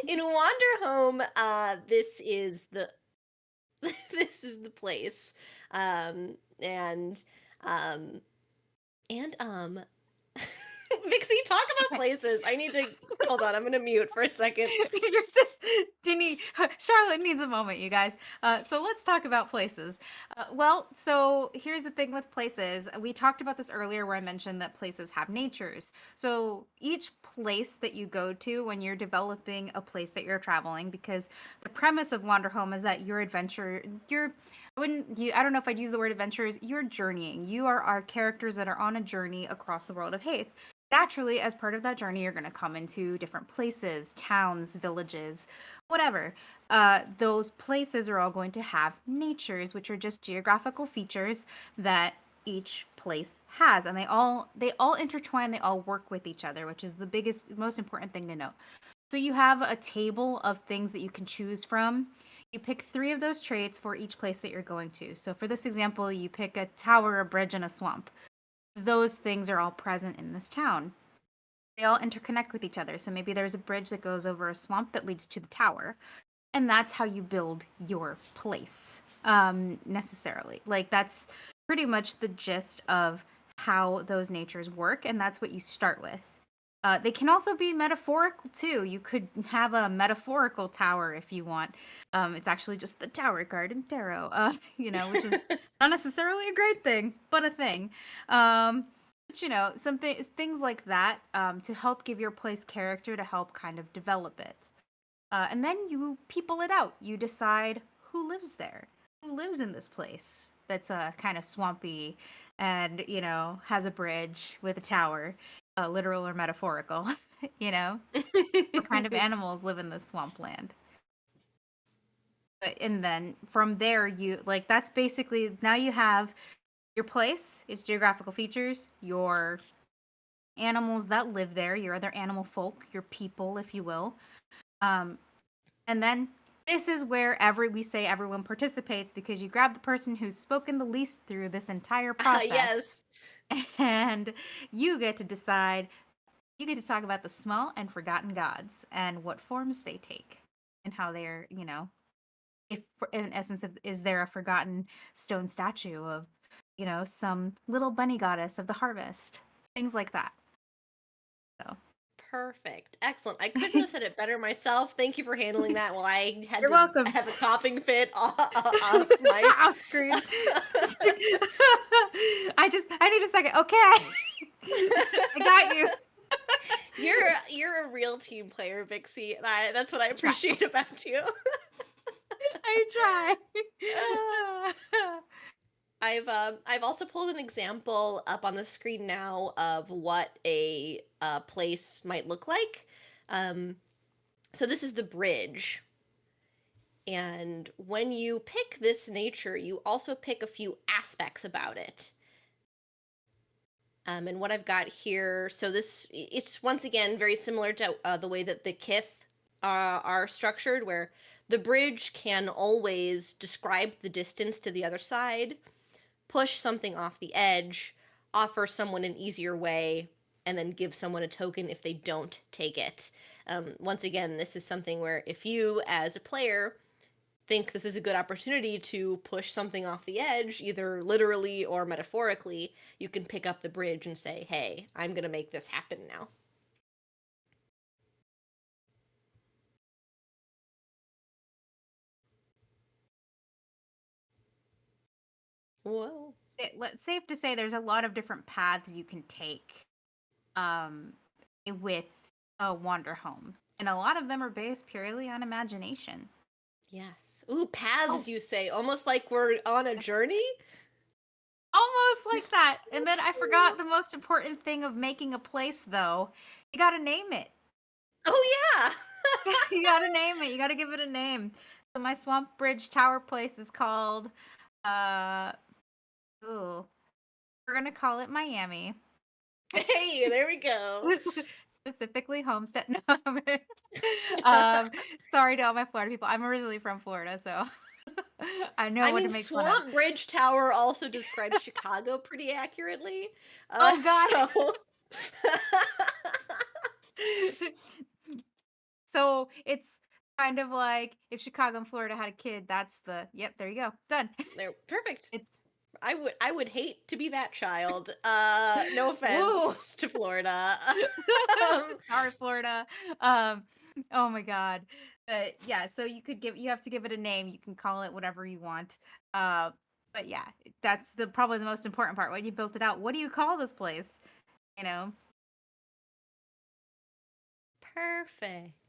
in Wanderhome, this is the this is the place, and um and Vixie, talk about Okay. places. I need to hold on. I'm gonna mute for a second. Your sis, Charlotte needs a moment, you guys. So let's talk about places. So here's the thing with places. We talked about this earlier where I mentioned that places have natures. So each place that you go to when you're developing a place that you're traveling, because the premise of Wanderhome is that your adventure, I don't know if I'd use the word adventures, you're journeying. You are our characters that are on a journey across the world of Haith. Naturally, as part of that journey, you're going to come into different places, towns, villages, whatever. Those places are all going to have natures, which are just geographical features that each place has, and they all intertwine. They all work with each other, which is the most important thing to know. So you have a table of things that you can choose from. You pick 3 of those traits for each place that you're going to. So for this example, you pick a tower, a bridge, and a swamp. Those things are all present in this town. They all interconnect with each other. So maybe there's a bridge that goes over a swamp that leads to the tower. And that's how you build your place, necessarily. Like, that's pretty much the gist of how those natures work. And that's what you start with. They can also be metaphorical too. You could have a metaphorical tower if you want. It's actually just the tower card in tarot, which is not necessarily a great thing, but a thing. But things like that to help give your place character, to help kind of develop it. And then you people it out. You decide who lives there, who lives in this place that's kind of swampy and, has a bridge with a tower, literal or metaphorical, what kind of animals live in this swampland. And then from there, that's basically, now you have your place, its geographical features, your animals that live there, your other animal folk, your people, if you will. And then this is where we say everyone participates, because you grab the person who's spoken the least through this entire process. Yes. And you get to decide, you get to talk about the small and forgotten gods and what forms they take and how they're, if in essence, is there a forgotten stone statue of, some little bunny goddess of the harvest, things like that. So Perfect. Excellent. I couldn't have said it better myself. Thank you for handling that while I had you're to welcome. have a coughing fit off my Off screen. I need a second. Okay. I got you. You're a real team player, Vixie, and that's what I appreciate about you. I try. I've also pulled an example up on the screen now of what a place might look like. So this is the bridge. And when you pick this nature, you also pick a few aspects about it. And what I've got here, so it's once again very similar to the way that the kith are structured, where the bridge can always describe the distance to the other side, push something off the edge, offer someone an easier way, and then give someone a token if they don't take it. Once again, this is something where if you, as a player, think this is a good opportunity to push something off the edge, either literally or metaphorically, you can pick up the bridge and say, hey, I'm going to make this happen now. Whoa. It's safe to say there's a lot of different paths you can take with a Wanderhome. And a lot of them are based purely on imagination. Yes. Ooh, paths, you say. Almost like we're on a journey? Almost like that. And then I forgot the most important thing of making a place, though. You gotta name it. Oh, yeah! You gotta name it. You gotta give it a name. So my Swamp Bridge Tower place is called, we're gonna call it Miami. Hey, there we go. Specifically Homestead. No, sorry to all my Florida people. I'm originally from Florida, so I know what to make fun of. Swamp Bridge Tower also describes Chicago pretty accurately. Oh, God. So it's kind of like if Chicago and Florida had a kid, that's yep, there you go. Done. They're perfect. It's I would hate to be that child. No offense Woo. to Florida. Sorry, Florida. Oh my God. But yeah, so you have to give it a name. You can call it whatever you want. But yeah, that's probably the most important part. When you built it out, what do you call this place? You know? Perfect.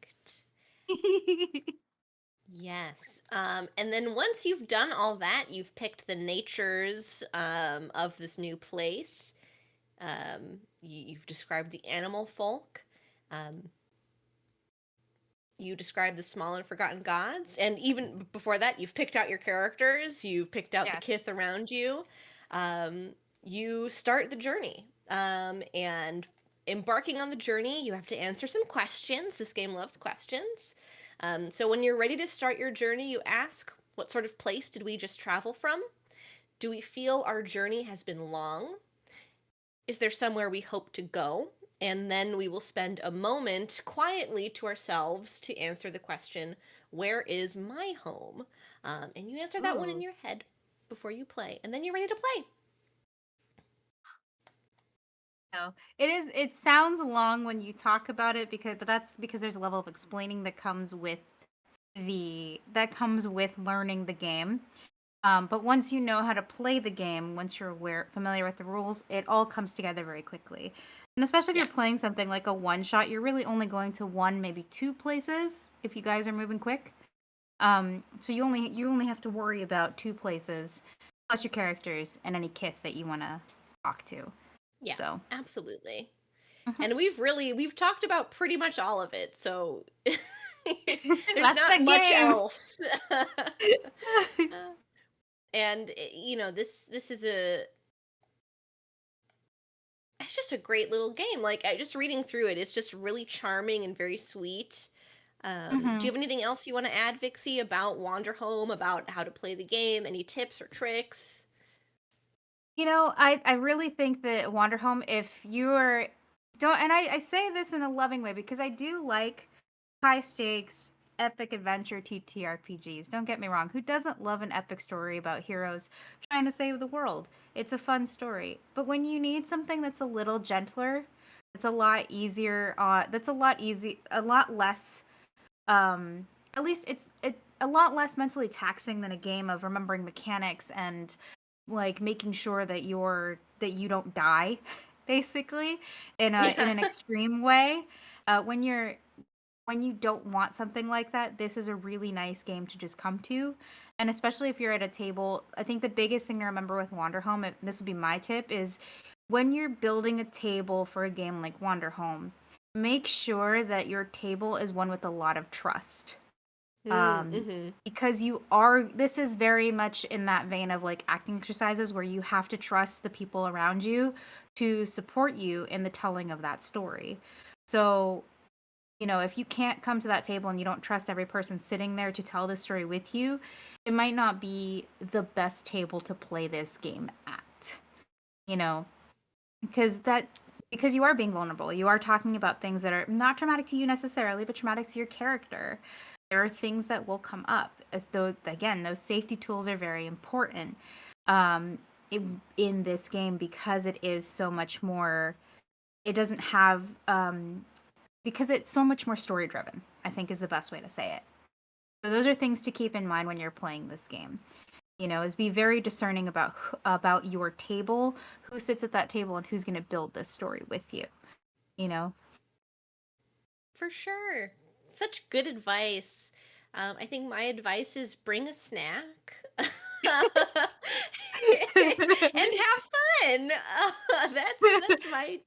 Yes. And then once you've done all that, you've picked the natures of this new place. You've described the animal folk. You described the small and forgotten gods. And even before that, you've picked out your characters. You've picked out the kith around you. You start the journey. And embarking on the journey, you have to answer some questions. This game loves questions. So when you're ready to start your journey, you ask, what sort of place did we just travel from? Do we feel our journey has been long? Is there somewhere we hope to go? And then we will spend a moment quietly to ourselves to answer the question, where is my home? And you answer that one in your head before you play. And then you're ready to play. No, it sounds long when you talk about it but that's because there's a level of explaining that comes with learning the game. But once you know how to play the game, once you're familiar with the rules, it all comes together very quickly. And especially if you're playing something like a one-shot, you're really only going to one, maybe two places if you guys are moving quick. So you only have to worry about two places, plus your characters and any kith that you want to talk to. Yeah, so absolutely. Mm-hmm. And we've talked about pretty much all of it, so there's not much else. And this is it's just a great little game. Like, just reading through it, it's just really charming and very sweet. Do you have anything else you want to add, Vixie, about Wanderhome, about how to play the game? Any tips or tricks? I really think that Wanderhome, if you're and I say this in a loving way because I do like high stakes epic adventure TTRPGs. Don't get me wrong. Who doesn't love an epic story about heroes trying to save the world? It's a fun story. But when you need something that's a little gentler, it's a lot easier. That's a lot less. At least it's a lot less mentally taxing than a game of remembering mechanics and like making sure that you don't die, basically, in an extreme way. When you don't want something like that, this is a really nice game to just come to. And especially if you're at a table, I think the biggest thing to remember with Wanderhome, and this would be my tip, is when you're building a table for a game like Wanderhome, make sure that your table is one with a lot of trust. Mm-hmm. Because this is very much in that vein of like acting exercises where you have to trust the people around you to support you in the telling of that story. So, if you can't come to that table and you don't trust every person sitting there to tell the story with you, it might not be the best table to play this game at. You know, because you are being vulnerable. You are talking about things that are not traumatic to you necessarily, but traumatic to your character. There are things that will come up, as though, again, those safety tools are very important in this game, because it is so much more. It doesn't have because it's so much more story driven, I think, is the best way to say it. So those are things to keep in mind when you're playing this game. Is be very discerning about your table, who sits at that table, and who's going to build this story with you. For sure. Such good advice. I think my advice is bring a snack and have fun. That's my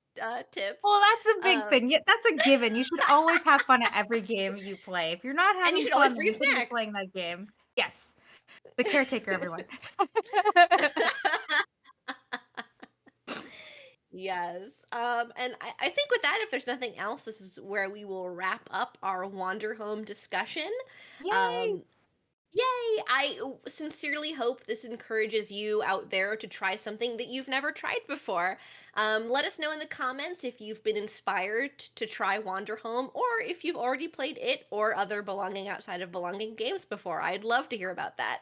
tips. Well, that's a big thing. Yeah, that's a given. You should always have fun at every game you play. If you're not And you having should always fun, then bring a you shouldn't be snack. playing that game. Yes. The caretaker, everyone. Yes. And I think with that, if there's nothing else, this is where we will wrap up our Wanderhome discussion. Yay! Um, Yay! I sincerely hope this encourages you out there to try something that you've never tried before. Let us know in the comments if you've been inspired to try Wanderhome, or if you've already played it or other belonging outside of belonging games before. I'd love to hear about that.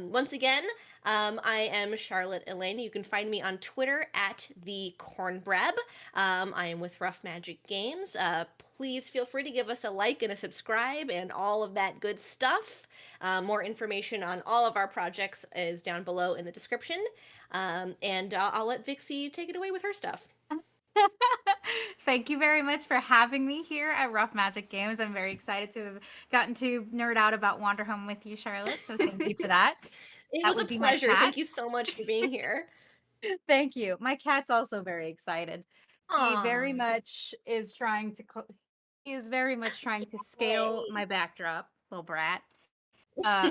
Once again, I am Charlotte Elaine. You can find me on Twitter at the Cornbreb. I am with Rough Magic Games. Please feel free to give us a like and a subscribe and all of that good stuff. More information on all of our projects is down below in the description. And I'll let Vixie take it away with her stuff. Thank you very much for having me here at Rough Magic Games. I'm very excited to have gotten to nerd out about Wanderhome with you, Charlotte. So thank you for that. It That was a would be my pleasure. cat. Thank you so much for being here. Thank you. My cat's also very excited. He very Aw. much is trying to. He is very much trying to scale Yay. my backdrop, little brat,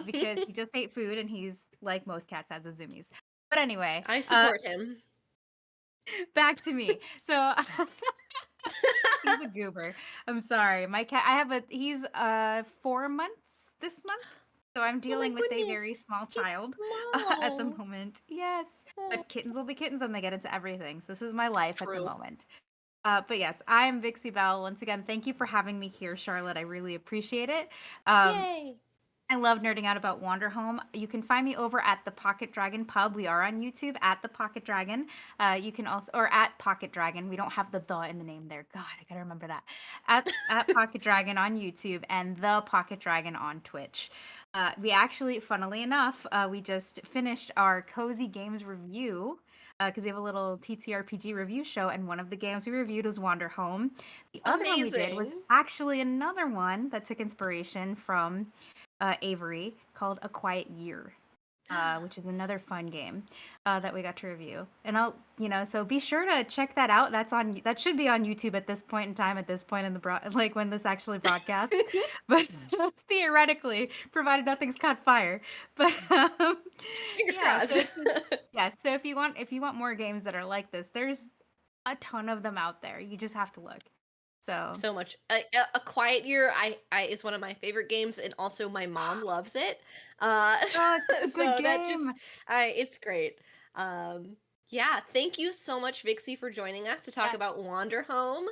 because he just ate food and he's like most cats has the zoomies. But anyway, I support him. back to me. So he's a goober. I'm sorry. My cat. He's 4 months this month. So I'm Oh my dealing with a very goodness. small He's child at the small. moment. Yes. Oh, But kittens will be kittens and they get into everything. So this is my life at the true. moment. But yes, I am Vixie Belle. Once again, thank you for having me here, Charlotte. I really appreciate it. Yay. I love nerding out about Wanderhome. You can find me over at the Pocket Dragon Pub. We are on YouTube at the Pocket Dragon. You can also, or at Pocket Dragon. We don't have the in the name there. God, I gotta remember that. At Pocket Dragon on YouTube and the Pocket Dragon on Twitch. We actually, funnily enough, we just finished our Cozy Games review because we have a little TTRPG review show, and one of the games we reviewed was Wanderhome. The other one we did was Amazing. actually another one that took inspiration from Avery called A Quiet Year, which is another fun game that we got to review. And so be sure to check that out. That should be on YouTube at this point in time, at this point in the like when this actually broadcasts. But theoretically, provided nothing's caught fire. But Fingers yeah, crossed. so if you want more games that are like this, there's a ton of them out there. You just have to look. So much. A Quiet Year is one of my favorite games, and also my mom loves it. Oh, it's a good So that just game. it's great. Um, yeah, thank you so much, Vixie, for joining us to talk Yes. about Wanderhome.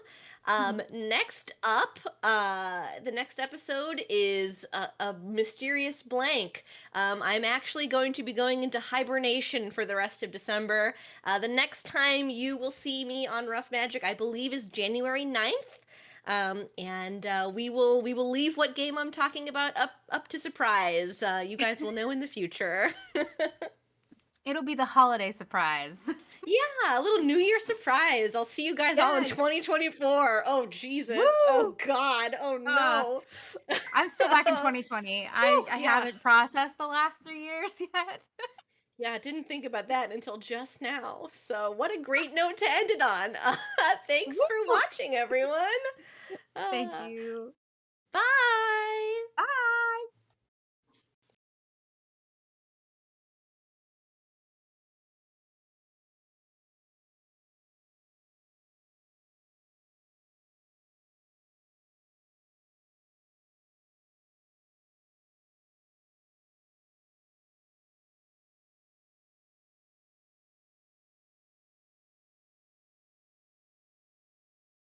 Next up, the next episode is a mysterious blank. I'm actually going to be going into hibernation for the rest of December. The next time you will see me on Rough Magic, I believe, is January 9th. And we will leave what game I'm talking about up to surprise. You guys will know in the future. It'll be the holiday surprise. Yeah, a little New Year surprise. I'll see you guys all in Yes. 2024. Oh Jesus. Oh Woo! God. Oh Uh, no. I'm still back in 2020. Whew, I yeah. haven't processed the last 3 years yet. Yeah, didn't think about that until just now. So what a great note to end it on. Thanks for Woo! watching, everyone. Thank Uh, you. bye.